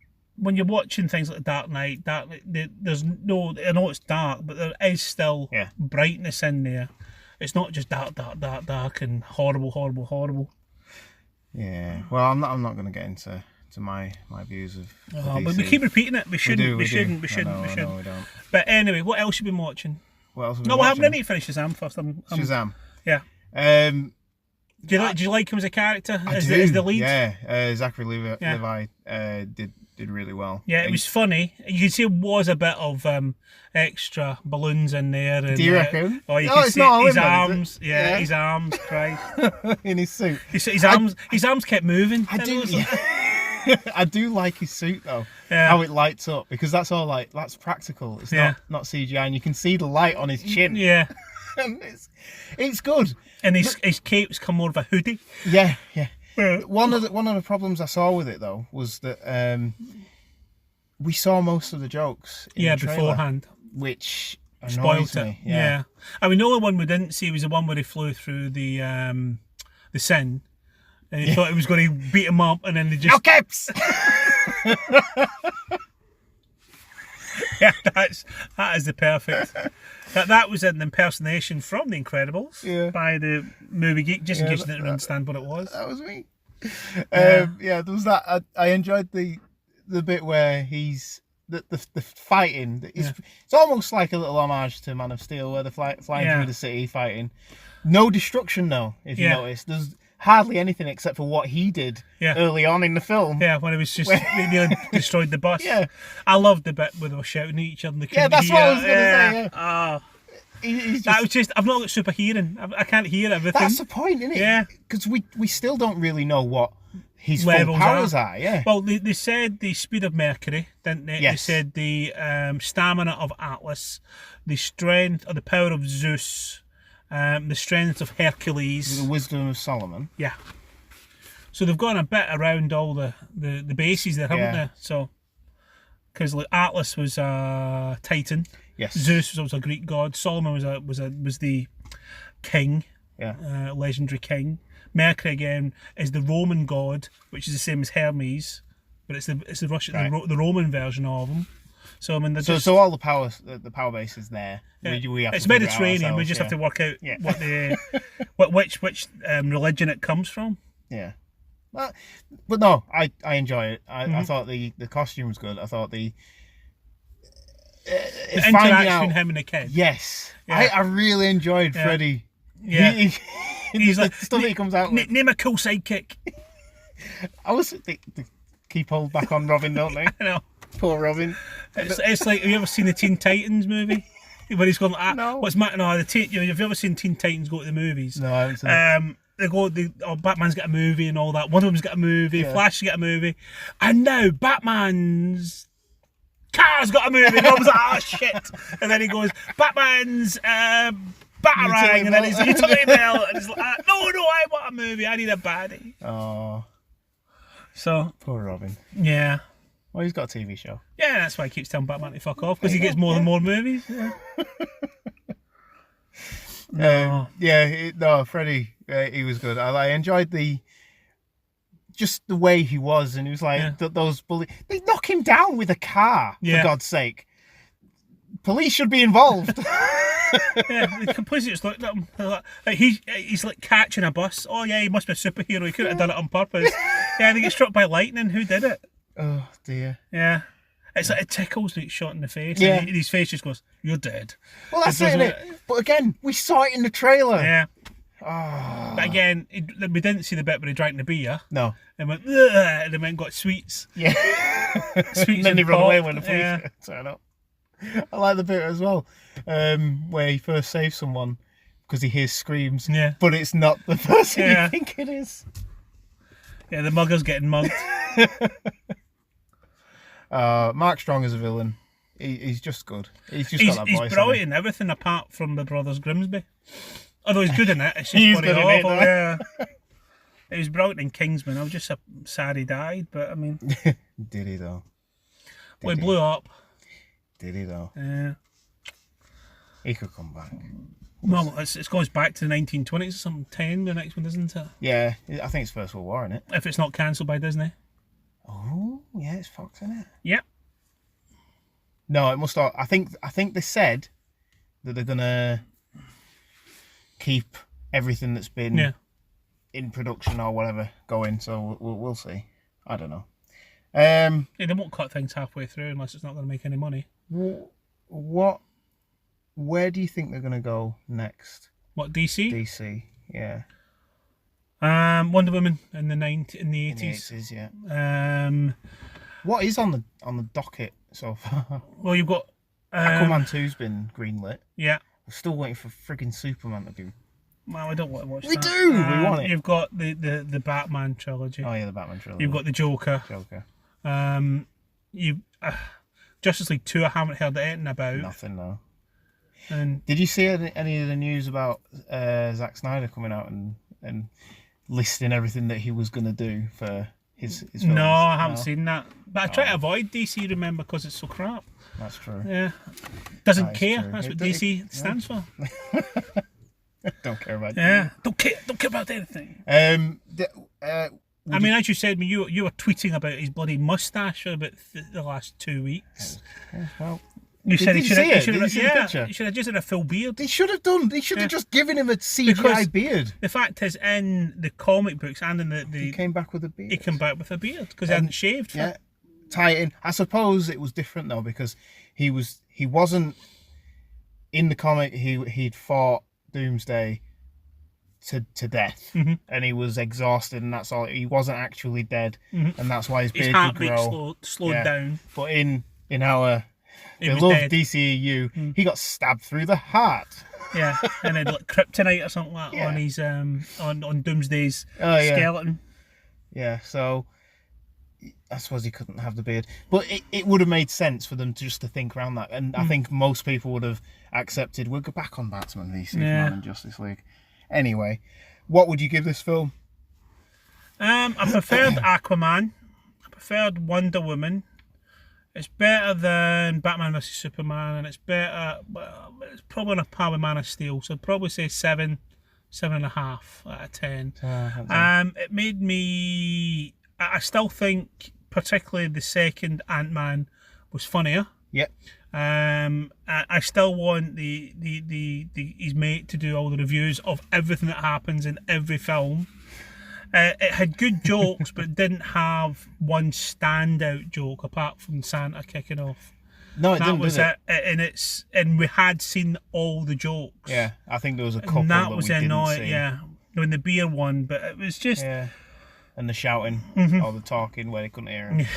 you're watching things like Dark Knight, there's no. I know it's dark, but there is still brightness in there. It's not just dark, and horrible. Yeah. Well, I'm not going to get into my views of. But we keep repeating it. We shouldn't. We shouldn't. No, we don't. But anyway, what else have you been watching? What else? No, we haven't any finish Shazam first. Shazam. Yeah. Do you like him as a character? As the lead? Yeah. Zachary Levi did really well. Yeah, it was funny. You can see it was a bit of extra balloons in there. And, Do you reckon? Oh, you No, can it's see not his Lambert, is it? arms. Yeah. His arms. Christ. In his suit. His arms kept moving. I do. I do like his suit though. Yeah. How it lights up, because that's practical. It's not CGI, and you can see the light on his chin. Yeah. And it's good. And his cape's come more of a hoodie. Yeah. One of the problems I saw with it though was that we saw most of the jokes in the trailer, beforehand, which spoiled annoys it. me. Yeah. I mean, the only one we didn't see was the one where he flew through the Sin, and he thought he was going to beat him up, and then they just No caps. yeah, that is the perfect. That was an impersonation from The Incredibles by the Movie Geek, just in case you didn't understand what it was. That was me. There was that. I enjoyed the bit where he's the fighting. It's almost like a little homage to Man of Steel, where they're flying through the city fighting. No destruction though, if you notice. There's hardly anything except for what he did early on in the film. Yeah, when he was just nearly destroyed the bus. Yeah. I loved the bit where they were shouting at each other. Yeah, that's what I was going to say. Yeah. That was just, I've not got super hearing. I can't hear everything. That's the point, isn't it? Yeah. Because we still don't really know what his levels full powers are. Yeah. Well, they said the speed of Mercury, didn't they? Yes. They said the stamina of Atlas, the strength or the power of Zeus, the strength of Hercules, The wisdom of Solomon. Yeah. So they've gone a bit around all the bases there, haven't they? So, because like Atlas was a Titan. Yes. Zeus was also a Greek god. Solomon was the king. Yeah. Legendary king. Mercury again is the Roman god, which is the same as Hermes, but it's the Russian the Roman version of him. So I mean, so all the power base is there. Yeah. We have it's to figure it out Mediterranean. We ourselves, just have to work out what which religion it comes from. Yeah. But no, I enjoy it. I thought the costume was good. I thought the interaction between him and the kid. Yes. Yeah. I really enjoyed Freddy. Yeah. He's the like, stuff he comes out with. Name a cool sidekick. I was the keep hold back on Robin, don't they? I know. Poor Robin. It's like, have you ever seen the Teen Titans movie? When he's going like that? No. What's Matt? No, have you ever seen Teen Titans go to the movies? No, I haven't seen it. Batman's got a movie and all that. Wonder Woman's got a movie. Flash has got a movie. And now Batman's car's got a movie. And I was like, oh shit. And then he goes, Batman's Batarang. And then he's like, utility belt. And he's like, no, I want a movie. I need a baddie. Oh, So, poor Robin. yeah. Well, he's got a TV show. Yeah, that's why he keeps telling Batman to fuck off, because he gets more and more movies. Yeah. No, Freddie, he was good. I enjoyed the way he was, and he was like those bullies. They knock him down with a car, for God's sake. Police should be involved. The police just looked at him. He's like catching a bus. Oh yeah, he must be a superhero. He couldn't have done it on purpose. Yeah, they get struck by lightning. Who did it? Oh dear. Yeah. It's like it tickles when it's shot in the face. Yeah. And his face just goes, "You're dead." Well, that's it, innit? But again, we saw it in the trailer. Yeah. Oh. But again, we didn't see the bit where he drank the beer. No. And went, ugh, and then went and got sweets. Yeah. Sweets and then he run pop. away when the police turn up. I like the bit as well, where he first saves someone because he hears screams. Yeah. But it's not the person you think it is. Yeah, the mugger's getting mugged. Mark Strong as a villain, he's just good. He's got that voice. He's brilliant in everything apart from the Brothers Grimsby. Although he's good in it, it's just He's bloody good in it, awful. though. Yeah. He was brilliant in Kingsman. I was just sad he died, but I mean, Did he though? he blew up. Did he though? Yeah. He could come back. Well, it goes back to the 1920s or something. 10, the next one, isn't it? Yeah, I think it's First World War, isn't it? If it's not cancelled by Disney. Oh, yeah, it's Fox, isn't it? Yep. No, it must not. I think they said that they're gonna keep everything that's been in production or whatever going. So we'll see. I don't know. They won't cut things halfway through unless it's not going to make any money. Where do you think they're gonna go next? What, DC? DC, yeah. Wonder Woman in the 80s. In the 80s, yeah. What is on the docket so far? Well, you've got Aquaman 2's been greenlit. Yeah. We're still waiting for frigging Superman to be. Well, I don't want to watch We that. do! We want it. You've got the Batman trilogy. Oh yeah, the Batman trilogy. You've got the Joker. Justice League 2, I haven't heard anything about. Nothing, no. And did you see any of the news about Zack Snyder coming out and listing everything that he was going to do for his films? No, I haven't seen that. But I try to avoid DC, remember, because it's so crap. That's true. Yeah. Doesn't care. True. That's what DC stands for. Don't care about Don't care about anything. I mean, as you said, you were tweeting about his bloody mustache for about the last 2 weeks. Yeah, well, you said he should have just had a full beard. They should have done. They should have just given him a CGI beard. The fact is, in the comic books and in the he came back with a beard. He came back with a beard because he hadn't shaved. Yeah, tie it in. I suppose it was different though because he wasn't in the comic. He'd fought Doomsday to death, and he was exhausted, and that's all. He wasn't actually dead, and that's why his beard could grow. slowed down. But in our beloved DCEU, he got stabbed through the heart. Yeah, and then like kryptonite or something like that on his on Doomsday's skeleton. Yeah, so I suppose he couldn't have the beard, but it would have made sense for them to think around that, and I think most people would have accepted. We'll go back on Batman v Superman and Justice League. Anyway, what would you give this film? I preferred Aquaman. I preferred Wonder Woman. It's better than Batman vs Superman, and it's better. Well, it's probably on a par with Man of Steel, so I'd probably say 7.5 out of 10. It made me. I still think, particularly the second Ant-Man was funnier. Yep. I still want his mate to do all the reviews of everything that happens in every film. It had good jokes, but it didn't have one standout joke apart from Santa kicking off. No, it that didn't. Was it? And we had seen all the jokes. Yeah, I think there was a couple and that that was we didn't annoying. see. Yeah, when the beer one, but it was just. Yeah. and the shouting or the talking where they couldn't hear him.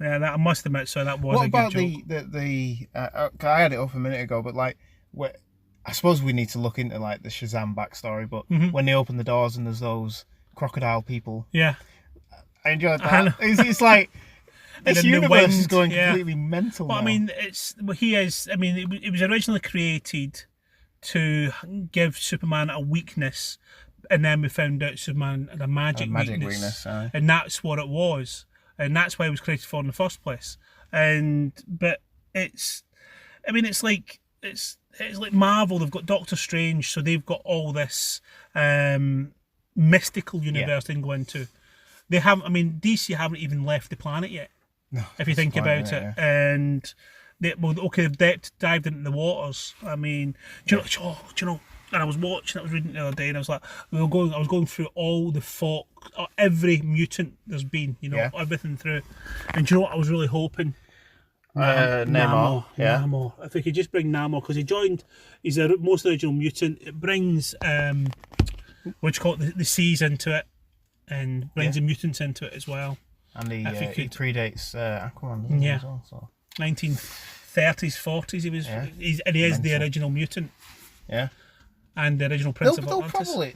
Yeah, that I must admit. So that was What a about good joke. I had it up a minute ago, but like, I suppose we need to look into like the Shazam backstory. But when they open the doors and there's those crocodile people, Yeah. I enjoyed that. It's like this And in the universe wind, is going yeah. completely mental. Well, now. I mean, he is. I mean, it was originally created to give Superman a weakness, and then we found out Superman had a magic weakness, aye. and that's what it was, and that's why it was created for in the first place. But it's, I mean, it's like Marvel. They've got Doctor Strange, so they've got all this mystical universe they can go into. They haven't. I mean, DC haven't even left the planet yet. No, if you think about it, and they've dived into the waters. I mean, do you know? And I was reading the other day, and I was like, I was going through all the every mutant there's been, everything through. And do you know what I was really hoping? Namor. Yeah. Namor. If we could just bring Namor, because he's the most original mutant. It brings what you call it, the seas into it, and brings the mutants into it as well. And he predates Aquaman, doesn't he, as well, so. 1930s, 40s. He was, he is the original mutant. Yeah. And the original Prince of They'll Atlantis. probably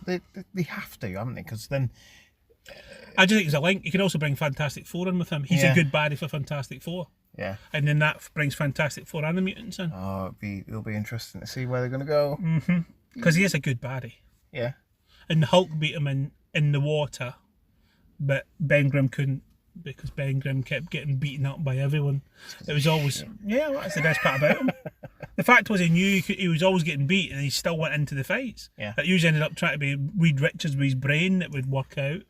they have to, haven't they? Because then I just think there's a link. You can also bring Fantastic Four in with him. He's a good baddie for Fantastic Four. Yeah. And then that brings Fantastic Four and the mutants in. Oh, it'll be interesting to see where they're going to go. Because he is a good baddie. Yeah. And the Hulk beat him in the water, but Ben Grimm couldn't, because Ben Grimm kept getting beaten up by everyone. It was always that's the best part about him. The fact was, he knew he was always getting beat, and he still went into the fights. Yeah. That usually ended up trying to be Reed Richards with his brain that would work out.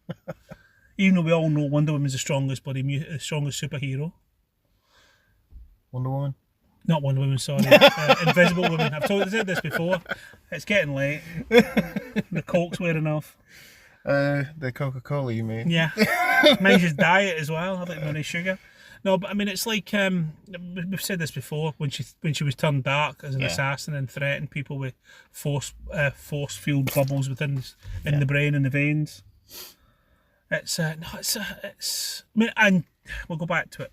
Even though we all know Wonder Woman's the strongest superhero. Wonder Woman? Not Wonder Woman, sorry. Invisible Woman. I've said this before. It's getting late. The Coke's wearing off. The Coca-Cola, you mean? Yeah. Mine's just diet as well. I don't know any sugar. No, but I mean, it's like we've said this before. When she was turned dark as an assassin and threatened people with force-fueled bubbles in the brain and the veins. It's I mean, and we'll go back to it.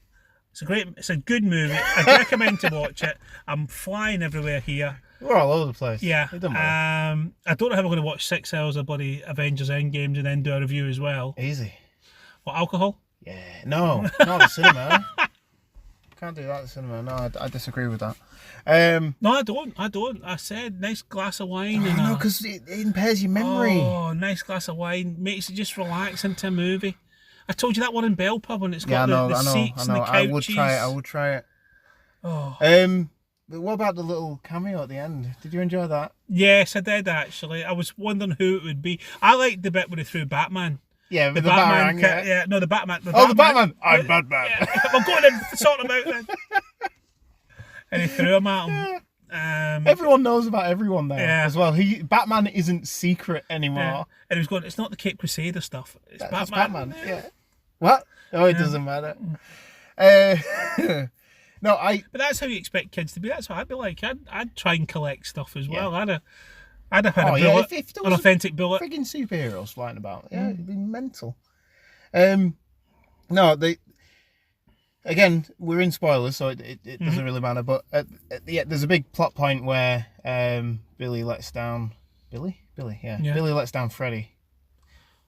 It's a good movie. I'd recommend to watch it. I'm flying everywhere here. We're all over the place. Yeah. It doesn't matter. I don't know how we're going to watch 6 hours of bloody Avengers Endgame and then do a review as well. Easy. What, alcohol? Yeah. No, not the cinema. Can't do that at the cinema. No, I disagree with that. No, I don't. I said nice glass of wine. No, because it impairs your memory. Oh, nice glass of wine makes you just relax into a movie. I told you that one in Bell Pub when it's got the seats and the couches. I would try it. Oh. But what about the little cameo at the end? Did you enjoy that? Yes, I did actually. I was wondering who it would be. I liked the bit where they threw Batman. Yeah, the Batman. No, the Batman. The Batman. I'm Batman. Yeah. I'm going to sort him out then. And he threw him at him. Everyone knows about everyone there as well. Batman isn't secret anymore. Yeah. And he was going, it's not the Cape Crusader stuff. It's Batman. Yeah. What? Oh, it doesn't matter. No, But that's how you expect kids to be. That's what I'd be like. I'd try and collect stuff as well. I'd have had a bullet, if there an was authentic bullet. Frigging superheroes flying about. Yeah, it'd be mental. No, again, we're in spoilers, so it doesn't really matter. But there's a big plot point where Billy lets down Billy, Billy lets down Freddy.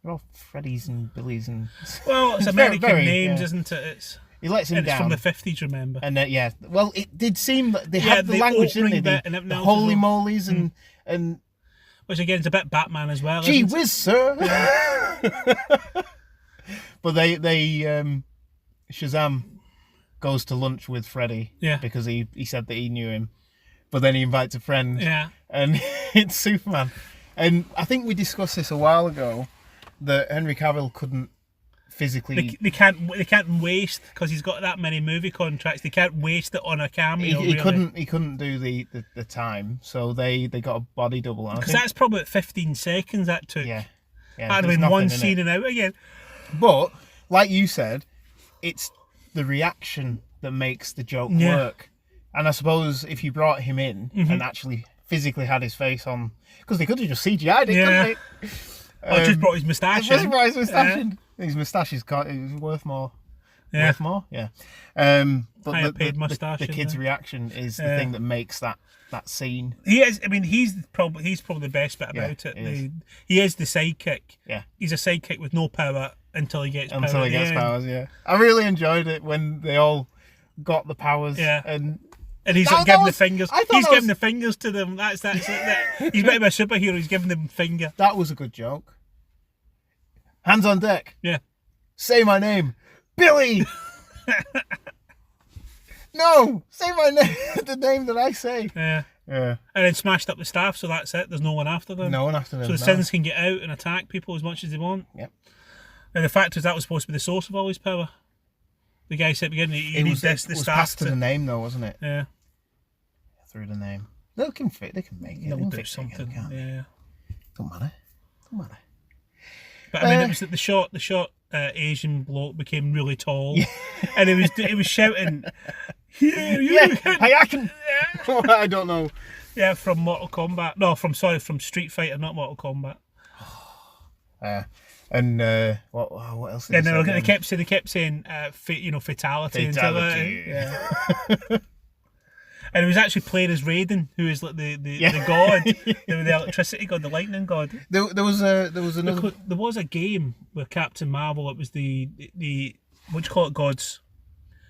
They're all Freddys and Billys and. Well, it's American names, isn't it? He lets him down. It's from the 50s, remember? And well, it did seem that they had the language, didn't they? The holy molies and. Which again is a bit Batman as well. Gee whiz, sir! Yeah. But they Shazam goes to lunch with Freddy because he said that he knew him, but then he invites a friend. Yeah. And it's Superman. And I think we discussed this a while ago that Henry Cavill couldn't physically. They can't waste, because he's got that many movie contracts. They can't waste it on a cameo. He couldn't do the time, so they got a body double. Because that's probably at 15 seconds that took. Yeah. That'd have been one scene and out again. But like you said, it's the reaction that makes the joke work. And I suppose if you brought him in and actually physically had his face on, because they could have just CGI'd it, couldn't they? Or just brought his moustache in. Just brought his moustache in. His moustache is worth more. Yeah. Worth more, yeah. But Higher paid moustache, the isn't kid's there? reaction is the thing that makes that scene. He is. I mean, he's probably the best bit about it. he is. He is the sidekick. Yeah. He's a sidekick with no power until he gets power. Until he gets powers, yeah. I really enjoyed it when they all got the powers. Yeah. And he's That- like that giving was- the fingers. I thought He's that giving was- the fingers to them. That's he's a bit of a superhero. He's giving them finger. that was a good joke. Hands on deck. Yeah. Say my name. Billy! No! Say my name. The name that I say. Yeah. Yeah. And then smashed up the staff, so that's it. There's no one after them. No one after them. So the no. Sins can get out and attack people as much as they want. Yep. And the fact is that was supposed to be the source of all his power. The guy said at the beginning, he It needs was, the it was staff passed to the name though, wasn't it? Yeah. Through the name. They can make it. They'll can do fix it something. again, can't they? Yeah. Don't matter. Don't matter. But I mean, it was that the short Asian bloke became really tall, and he was shouting, "Here you!" Yeah. Hey, I can. I don't know. Yeah, from Mortal Kombat. No, from Street Fighter, not Mortal Kombat. And what else? Did And he say they again? kept saying, fatality. Fatality. Yeah. And it was actually played as Raiden, who is like the Yeah. god, the electricity god, the lightning god. There was another. Because there was a game with Captain Marvel. It was the what do you call it, gods,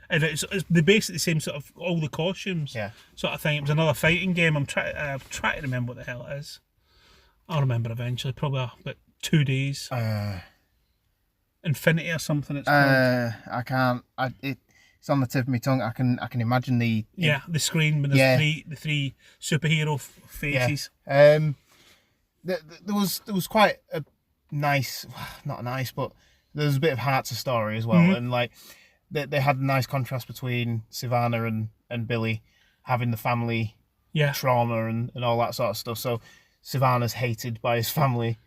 and it's basically the same sort of all the costumes, Yeah. sort of thing. It was another fighting game. I'm trying to remember what the hell it is. I'll remember eventually, probably about 2 days. Infinity or something. It's called. I can't. It's on the tip of my tongue. I can imagine the. The screen with the three superhero faces. There was quite a nice, not nice, but there was a bit of heart to story as well, and like they had a nice contrast between Sivana and Billy having the family trauma and all that sort of stuff. So Sivana's hated by his family,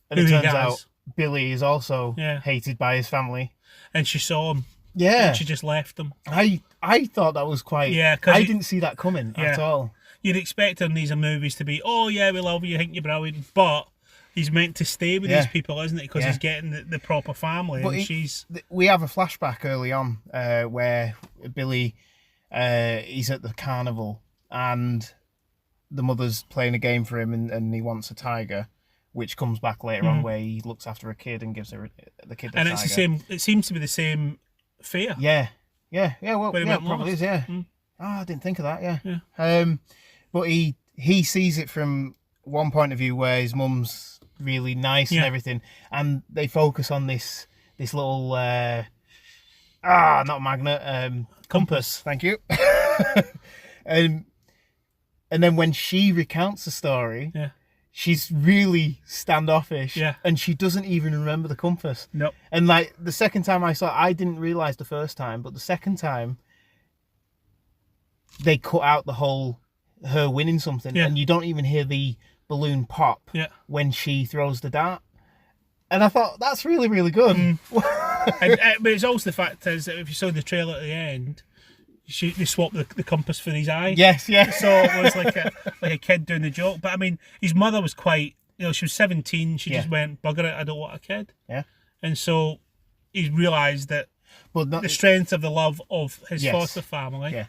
and Who it he turns has. out Billy is also Yeah. hated by his family. And she saw him. Yeah, And she just left him. I thought that was quite. Yeah, 'cause I didn't see that coming at all. You'd expect in these movies to be, oh yeah, we love you, think you're brilliant, but he's meant to stay with these people, isn't it? Because he's getting the proper family, and she's. We have a flashback early on where Billy, he's at the carnival and the mother's playing a game for him, and he wants a tiger, which comes back later on where he looks after a kid and gives the kid the And tiger. it's the same. It seems to be the same fear. Yeah. Well, When he yeah, went probably lost. is. Yeah. Oh, I didn't think of that. Yeah. But he sees it from one point of view where his mum's really nice and everything, and they focus on this little not magnet, compass. Thank you. And then when she recounts the story, she's really standoffish, and she doesn't even remember the compass. Nope. And like the second time I saw it, I didn't realise the first time, but the second time they cut out the whole her winning something, and you don't even hear the balloon pop when she throws the dart. And I thought that's really, really good. But it's also the fact is that if you saw the trailer at the end, they swapped the compass for his eye. Yes. So it was like a kid doing the joke. But I mean, his mother was quite. She was 17. She just went, bugger it, I don't want a kid. Yeah. And so he realised that the strength of the love of his foster family. Yeah.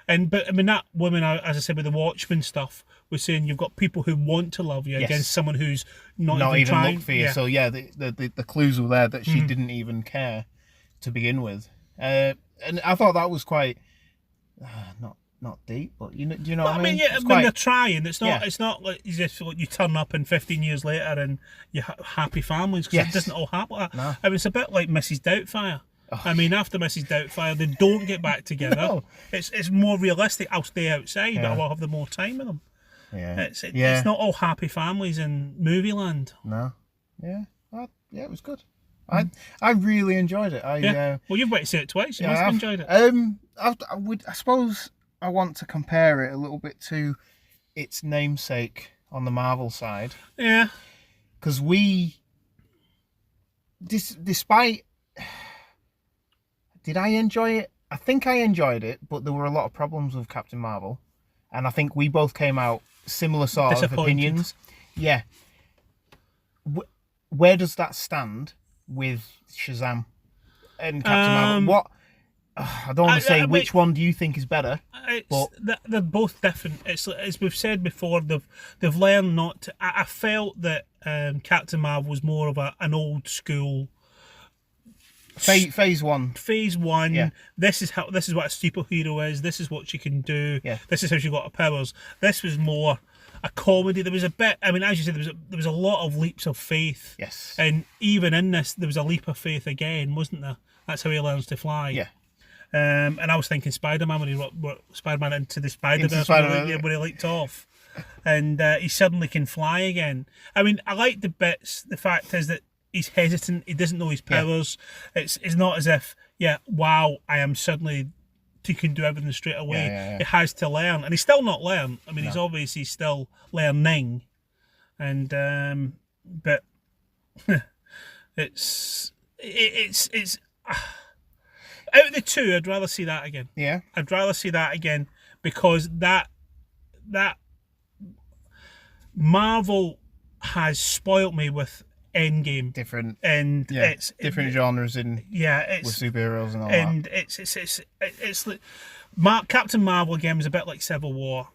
But I mean, that woman, as I said, with the Watchmen stuff, was saying you've got people who want to love you against someone who's not even trying. look for you. So yeah, the clues were there that she didn't even care to begin with. And I thought that was quite not deep, but do you know what I mean? Yeah, they're trying. It's not like as if you turn up and 15 years later and you're happy families, because it doesn't all happen like that. No. I mean, it's a bit like Mrs. Doubtfire. I mean, after Mrs. Doubtfire, they don't get back together. No. It's more realistic. I'll stay outside, but I'll have the more time with them. Yeah. It's not all happy families in movie land. No. Yeah. It was good. I really enjoyed it. Well, you've waited to see it twice. You must have enjoyed it. I suppose I want to compare it a little bit to its namesake on the Marvel side. Yeah. Because despite... Did I enjoy it? I think I enjoyed it, but there were a lot of problems with Captain Marvel. And I think we both came out similar sort of opinions. Yeah. Where does that stand with Shazam and Captain Marvel. What? I don't want to say which one do you think is better, but they're both different. It's as we've said before. They've learned not to. I felt that Captain Marvel was more of an old school. Phase one. Phase one. Yeah. This is what a superhero is. This is what she can do. Yeah. This is how she got her powers. This was more a comedy. There was a bit. I mean, as you said, there was a lot of leaps of faith. Yes. And even in this, there was a leap of faith again, wasn't there? That's how he learns to fly. Yeah. And I was thinking Spider-Man when he brought Spider-Man into the Spider-Verse when he leaped off. And he suddenly can fly again. I mean, I like the bits. The fact is that he's hesitant. He doesn't know his powers. Yeah. It's not as if, wow, I am suddenly he can do everything straight away. Yeah. He has to learn. And he's still not learned. I mean, he's obviously still learning. And, but it's out of the two, I'd rather see that again. Yeah. I'd rather see that again because that Marvel has spoilt me with Endgame. Different. And it's different genres with superheroes and all and that. it's like Captain Marvel again was a bit like Civil War.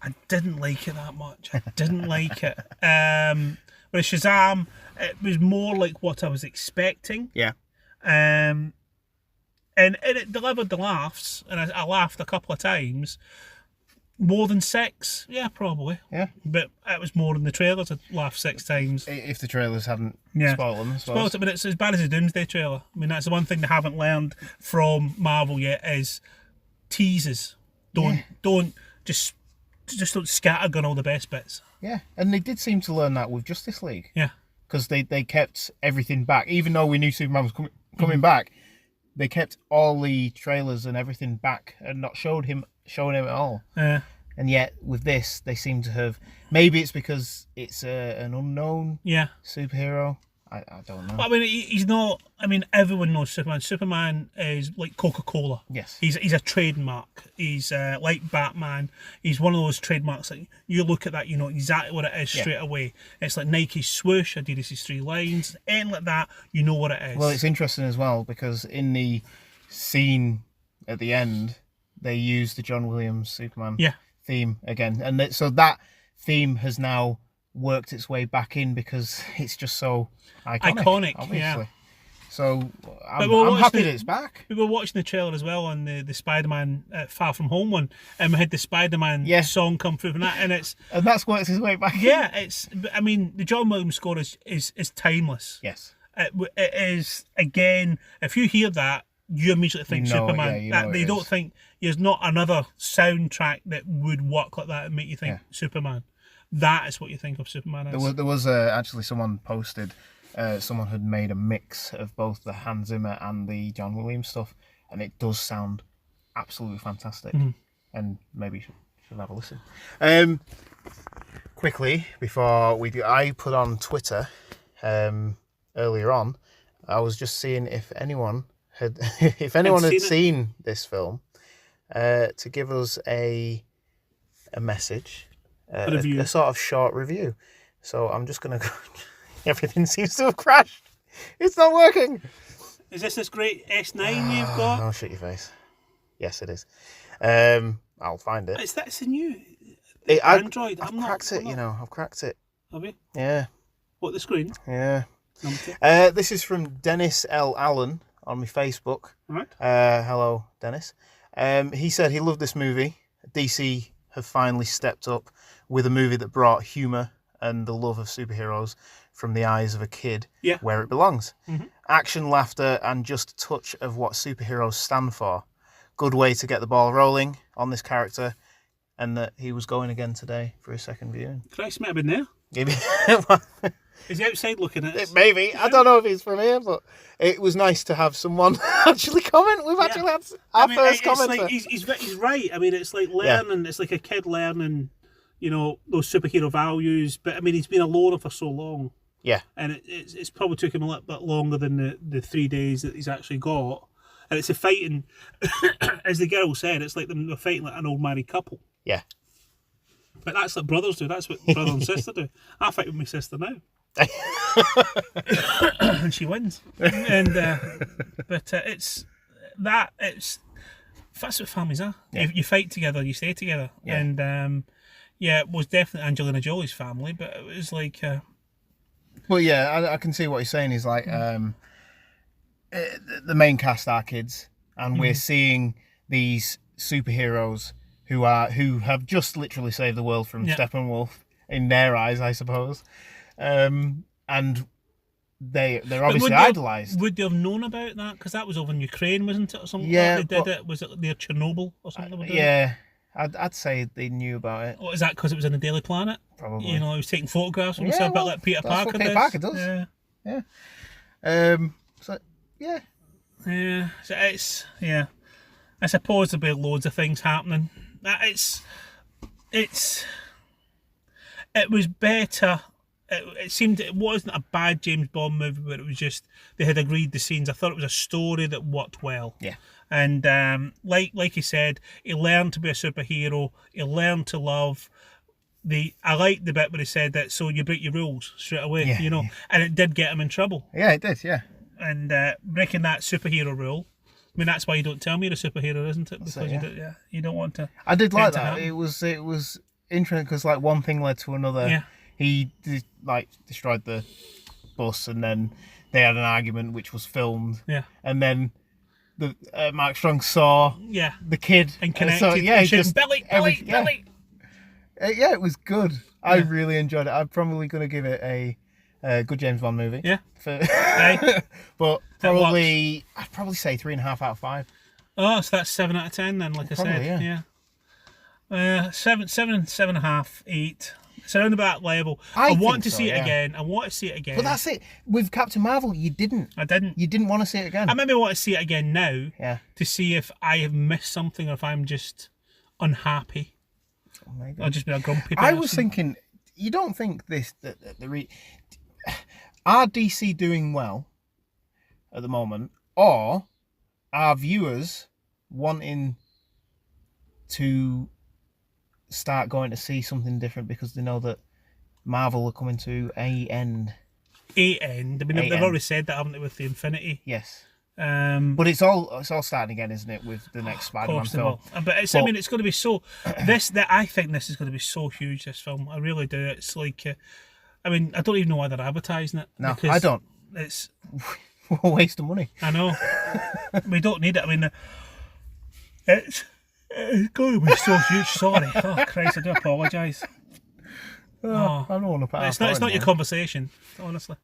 I didn't like it that much. I didn't like it. With Shazam, it was more like what I was expecting. Yeah. And it delivered the laughs, and I laughed a couple of times. More than 6? Yeah, probably. Yeah. But it was more than the trailers. I laughed 6 times. If the trailers hadn't spoiled them, I suppose. Spoiled it, but it's as bad as the Doomsday trailer. I mean, that's the one thing they haven't learned from Marvel yet is teases. Don't just don't scattergun all the best bits. Yeah, and they did seem to learn that with Justice League. Yeah. Because they kept everything back. Even though we knew Superman was coming back, they kept all the trailers and everything back and not showing him at all. Yeah. And yet, with this, they seem to have... Maybe it's because it's an unknown superhero. I don't know. I mean, he's not... I mean, everyone knows Superman. Superman is like Coca-Cola. Yes. He's a trademark. He's like Batman. He's one of those trademarks that you look at that, you know exactly what it is straight away. It's like Nike's swoosh, Adidas' 3 lines, anything like that, you know what it is. Well, it's interesting as well because in the scene at the end, they use the John Williams Superman theme again. And so that theme has now worked its way back in because it's just so iconic obviously. Yeah. So I'm happy that it's back. We were watching the trailer as well on the Spider-Man Far From Home one, and we had the Spider-Man song come through from that, and that's worked its way back. Yeah, I mean, the John Williams score is timeless. Yes, it is. Again, if you hear that, you immediately think Superman. You don't think there's not another soundtrack that would work like that and make you think Superman. That is what you think of Superman as. There was actually someone posted. Someone had made a mix of both the Hans Zimmer and the John Williams stuff, and it does sound absolutely fantastic. And maybe you should have a listen. Quickly before we do, I put on Twitter earlier on. I was just seeing if anyone had seen this film, to give us a message, a sort of short review. So I'm just gonna go. Everything seems to have crashed. It's not working. Is this great S9 you've got? Oh, shut your face. Yes, it is. I'll find it. It's a new Android. I've cracked it. I've cracked it. Have you? Yeah. What, the screen? Yeah. This is from Dennis L. Allen on my Facebook. Right. Hello, Dennis. He said he loved this movie. DC have finally stepped up with a movie that brought humour and the love of superheroes from the eyes of a kid where it belongs. Action, laughter, and just a touch of what superheroes stand for. Good way to get the ball rolling on this character, and that he was going again today for his second viewing. Christ, might have been there. Maybe. Is he outside looking at us? Maybe. Yeah. I don't know if he's from here, but it was nice to have someone actually comment. We've actually had our first commenter. Like, he's right. I mean, it's like learning. It's like a kid learning, those superhero values. But I mean, he's been a loner for so long. Yeah. And it's probably took him a little bit longer than the 3 days that he's actually got. And it's a fighting, as the girl said, it's like they're fighting like an old married couple. Yeah. But that's what brothers do. That's what brother and sister do. I fight with my sister now. and she wins. And but that's what families are. Yeah. You fight together, you stay together. Yeah. And it was definitely Angelina Jolie's family, but it was like. Well, yeah, I can see what he's saying. Is like the main cast are kids, and we're seeing these superheroes who have just literally saved the world from Steppenwolf in their eyes, I suppose, and they're obviously idolised. Would they have known about that? Because that was over in Ukraine, wasn't it, or something? Yeah, like they did it. Was it near Chernobyl or something? Yeah, I'd say they knew about it. What is that? Because it was in the Daily Planet. Probably. You know, he was taking photographs of himself, a bit like Peter Parker Peter Parker does. Yeah. So yeah. Yeah. So it's I suppose there'll be loads of things happening. It was better. It seemed it wasn't a bad James Bond movie, but it was just they had agreed the scenes. I thought it was a story that worked well. Yeah. And like he said, he learned to be a superhero. He learned to love I liked the bit where he said that. So you break your rules straight away, Yeah, you know, and it did get him in trouble. Yeah, it did. Yeah. And breaking that superhero rule. I mean, that's why you don't tell me you're a superhero, isn't it? Because you don't want to. I did like that. It was interesting because like one thing led to another. Yeah. He destroyed the bus, and then they had an argument which was filmed. Yeah. And then the Mark Strong saw the kid and connected. So, yeah, just Billy. Yeah, it was good. I really enjoyed it. I'm probably going to give it a good James Bond movie. Yeah. But probably I'd probably say 3.5 out of 5. Oh, so that's 7 out of 10 then. Like Probably, I said, yeah. 7.5, 8. It's around about that level. I want to see it again. I want to see it again. But that's it. With Captain Marvel, you didn't. I didn't. You didn't want to see it again. I maybe want to see it again now. Yeah. To see if I have missed something or if I'm just unhappy. Maybe. Or just be a grumpy person. I was thinking, you don't think are DC doing well at the moment, or are viewers wanting to start going to see something different because they know that Marvel are coming to a end? A end. I mean, they've already said that, haven't they, with the Infinity? Yes. But it's all starting again, isn't it, with the next Spider-Man film? But I mean, it's going to be so. I think this is going to be so huge. This film, I really do. It's like, I mean, I don't even know why they're advertising it. No, I don't. It's a waste of money. I know. We don't need it. I mean, it's going to be so huge. Sorry. Oh Christ, I do apologise. I don't want to put It's not your conversation, honestly.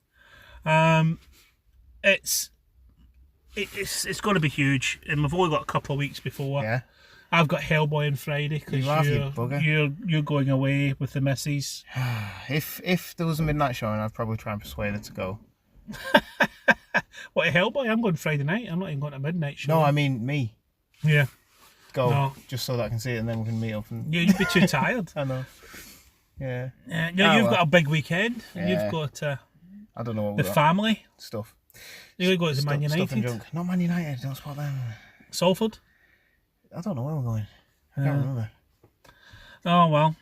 It's going to be huge, and we've only got a couple of weeks before. Yeah. I've got Hellboy on Friday because you're going away with the missus. If there was a midnight showing, I'd probably try and persuade her to go. What, Hellboy? I'm going Friday night. I'm not even going to midnight show. No, I mean me. Yeah. Go just so that I can see it, and then we can meet up. And... Yeah, you'd be too tired. I know. Yeah. You've got a big weekend. And you've got I don't know what the family stuff. You're going to go to Man United. Stuff and junk. Not Man United. Don't spot them. Salford. I don't know where we're going. I can't remember. Oh well,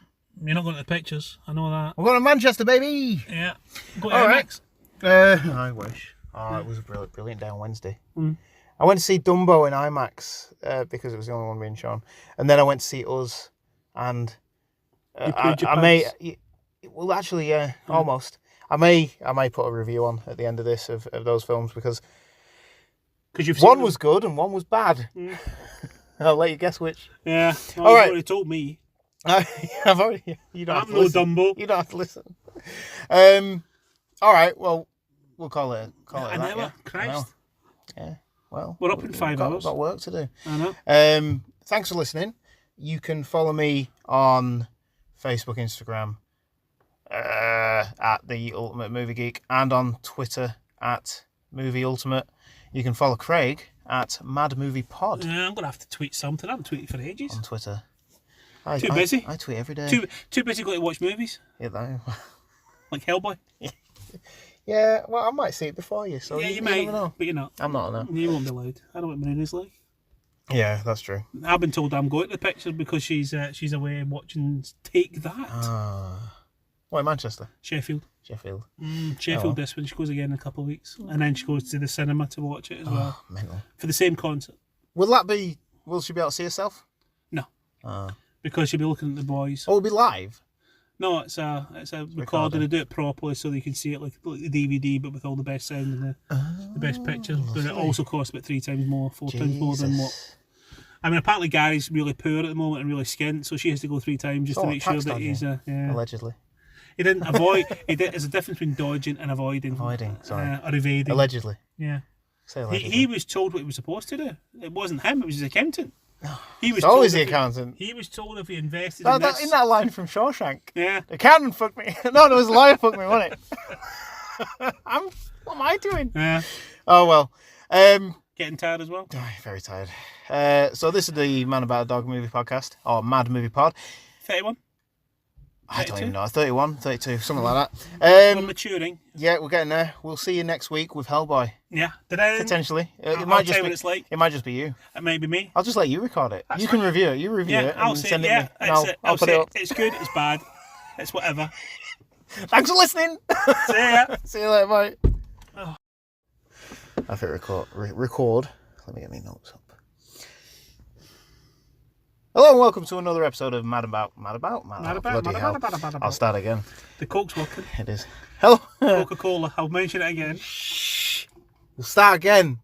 you're not going to the pictures. I know that. We're going to Manchester, baby. Yeah. Go to All IMAX. Right. I wish. Oh, it was a brilliant day on Wednesday. I went to see Dumbo in IMAX because it was the only one being shown, and then I went to see Us, and I may. Well, actually, yeah, almost. I may put a review on at the end of this of those films because one was good and one was bad. I'll let you guess which. Yeah. All right. You've already told me. I've already. You don't have to listen. Dumbo. You don't have to listen. All right. Well, we'll call it. An hour. Christ. Yeah. Well, we're up in 5 hours. Got work to do. I know. Thanks for listening. You can follow me on Facebook, Instagram, at the Ultimate Movie Geek, and on Twitter at Movie Ultimate. You can follow Craig at MadMoviePod. Yeah, I'm gonna have to tweet something. I haven't tweeted for ages. On Twitter. Too busy. I tweet every day. Too busy going to watch movies. Yeah, that. Like Hellboy. Yeah, well, I might see it before you. So yeah, you might, might, but you're not. I'm not. No. You won't be allowed. I know what Marina's like. Yeah, that's true. I've been told I'm going to the pictures because she's away watching Take That. What, in Manchester? Sheffield. Sheffield. Sheffield this one. She goes again in a couple of weeks. And then she goes to the cinema to watch it as well. Mental. For the same concert. Will she be able to see herself? No. Because she'll be looking at the boys. Oh, it'll be live? No, it's a recorder. They do it properly so they can see it like the DVD, but with all the best sound and the best pictures. But it also costs about 3 times more, 4 times more than what. I mean, apparently Gary's really poor at the moment and really skint, so she has to go 3 times just to make sure that he's allegedly. He didn't avoid. There's a difference between dodging and avoiding. Avoiding, sorry. Or evading. Allegedly. Yeah. Say allegedly. He was told what he was supposed to do. It wasn't him. It was his accountant. He was It's always told the accountant. He was told if he invested in this. In that line from Shawshank. Yeah. The accountant fucked me. No, it was the lawyer fucked me, wasn't it? What am I doing? Yeah. Oh, well. Getting tired as well. Very tired. So this is the Man About a Dog movie podcast, or MadMoviePod. 31. I don't even know. 31, 32, something like that. We're maturing. Yeah, we're getting there. We'll see you next week with Hellboy. Yeah. Did I? Potentially. I'll tell you what it's like. It might just be you. It may be me. I'll just let you record it. That's you can fine. review it. You review it. I'll and say send it. it Yeah. me. And I'll put it up. It's good. It's bad. It's whatever. Thanks for listening. See ya. See you later, bye. Oh. I think record. Let me get my notes up. Hello and welcome to another episode of Mad About. Bloody hell. I'll start again. The Coke's working. It is. Hello. Coca-Cola. I'll mention it again. We'll start again.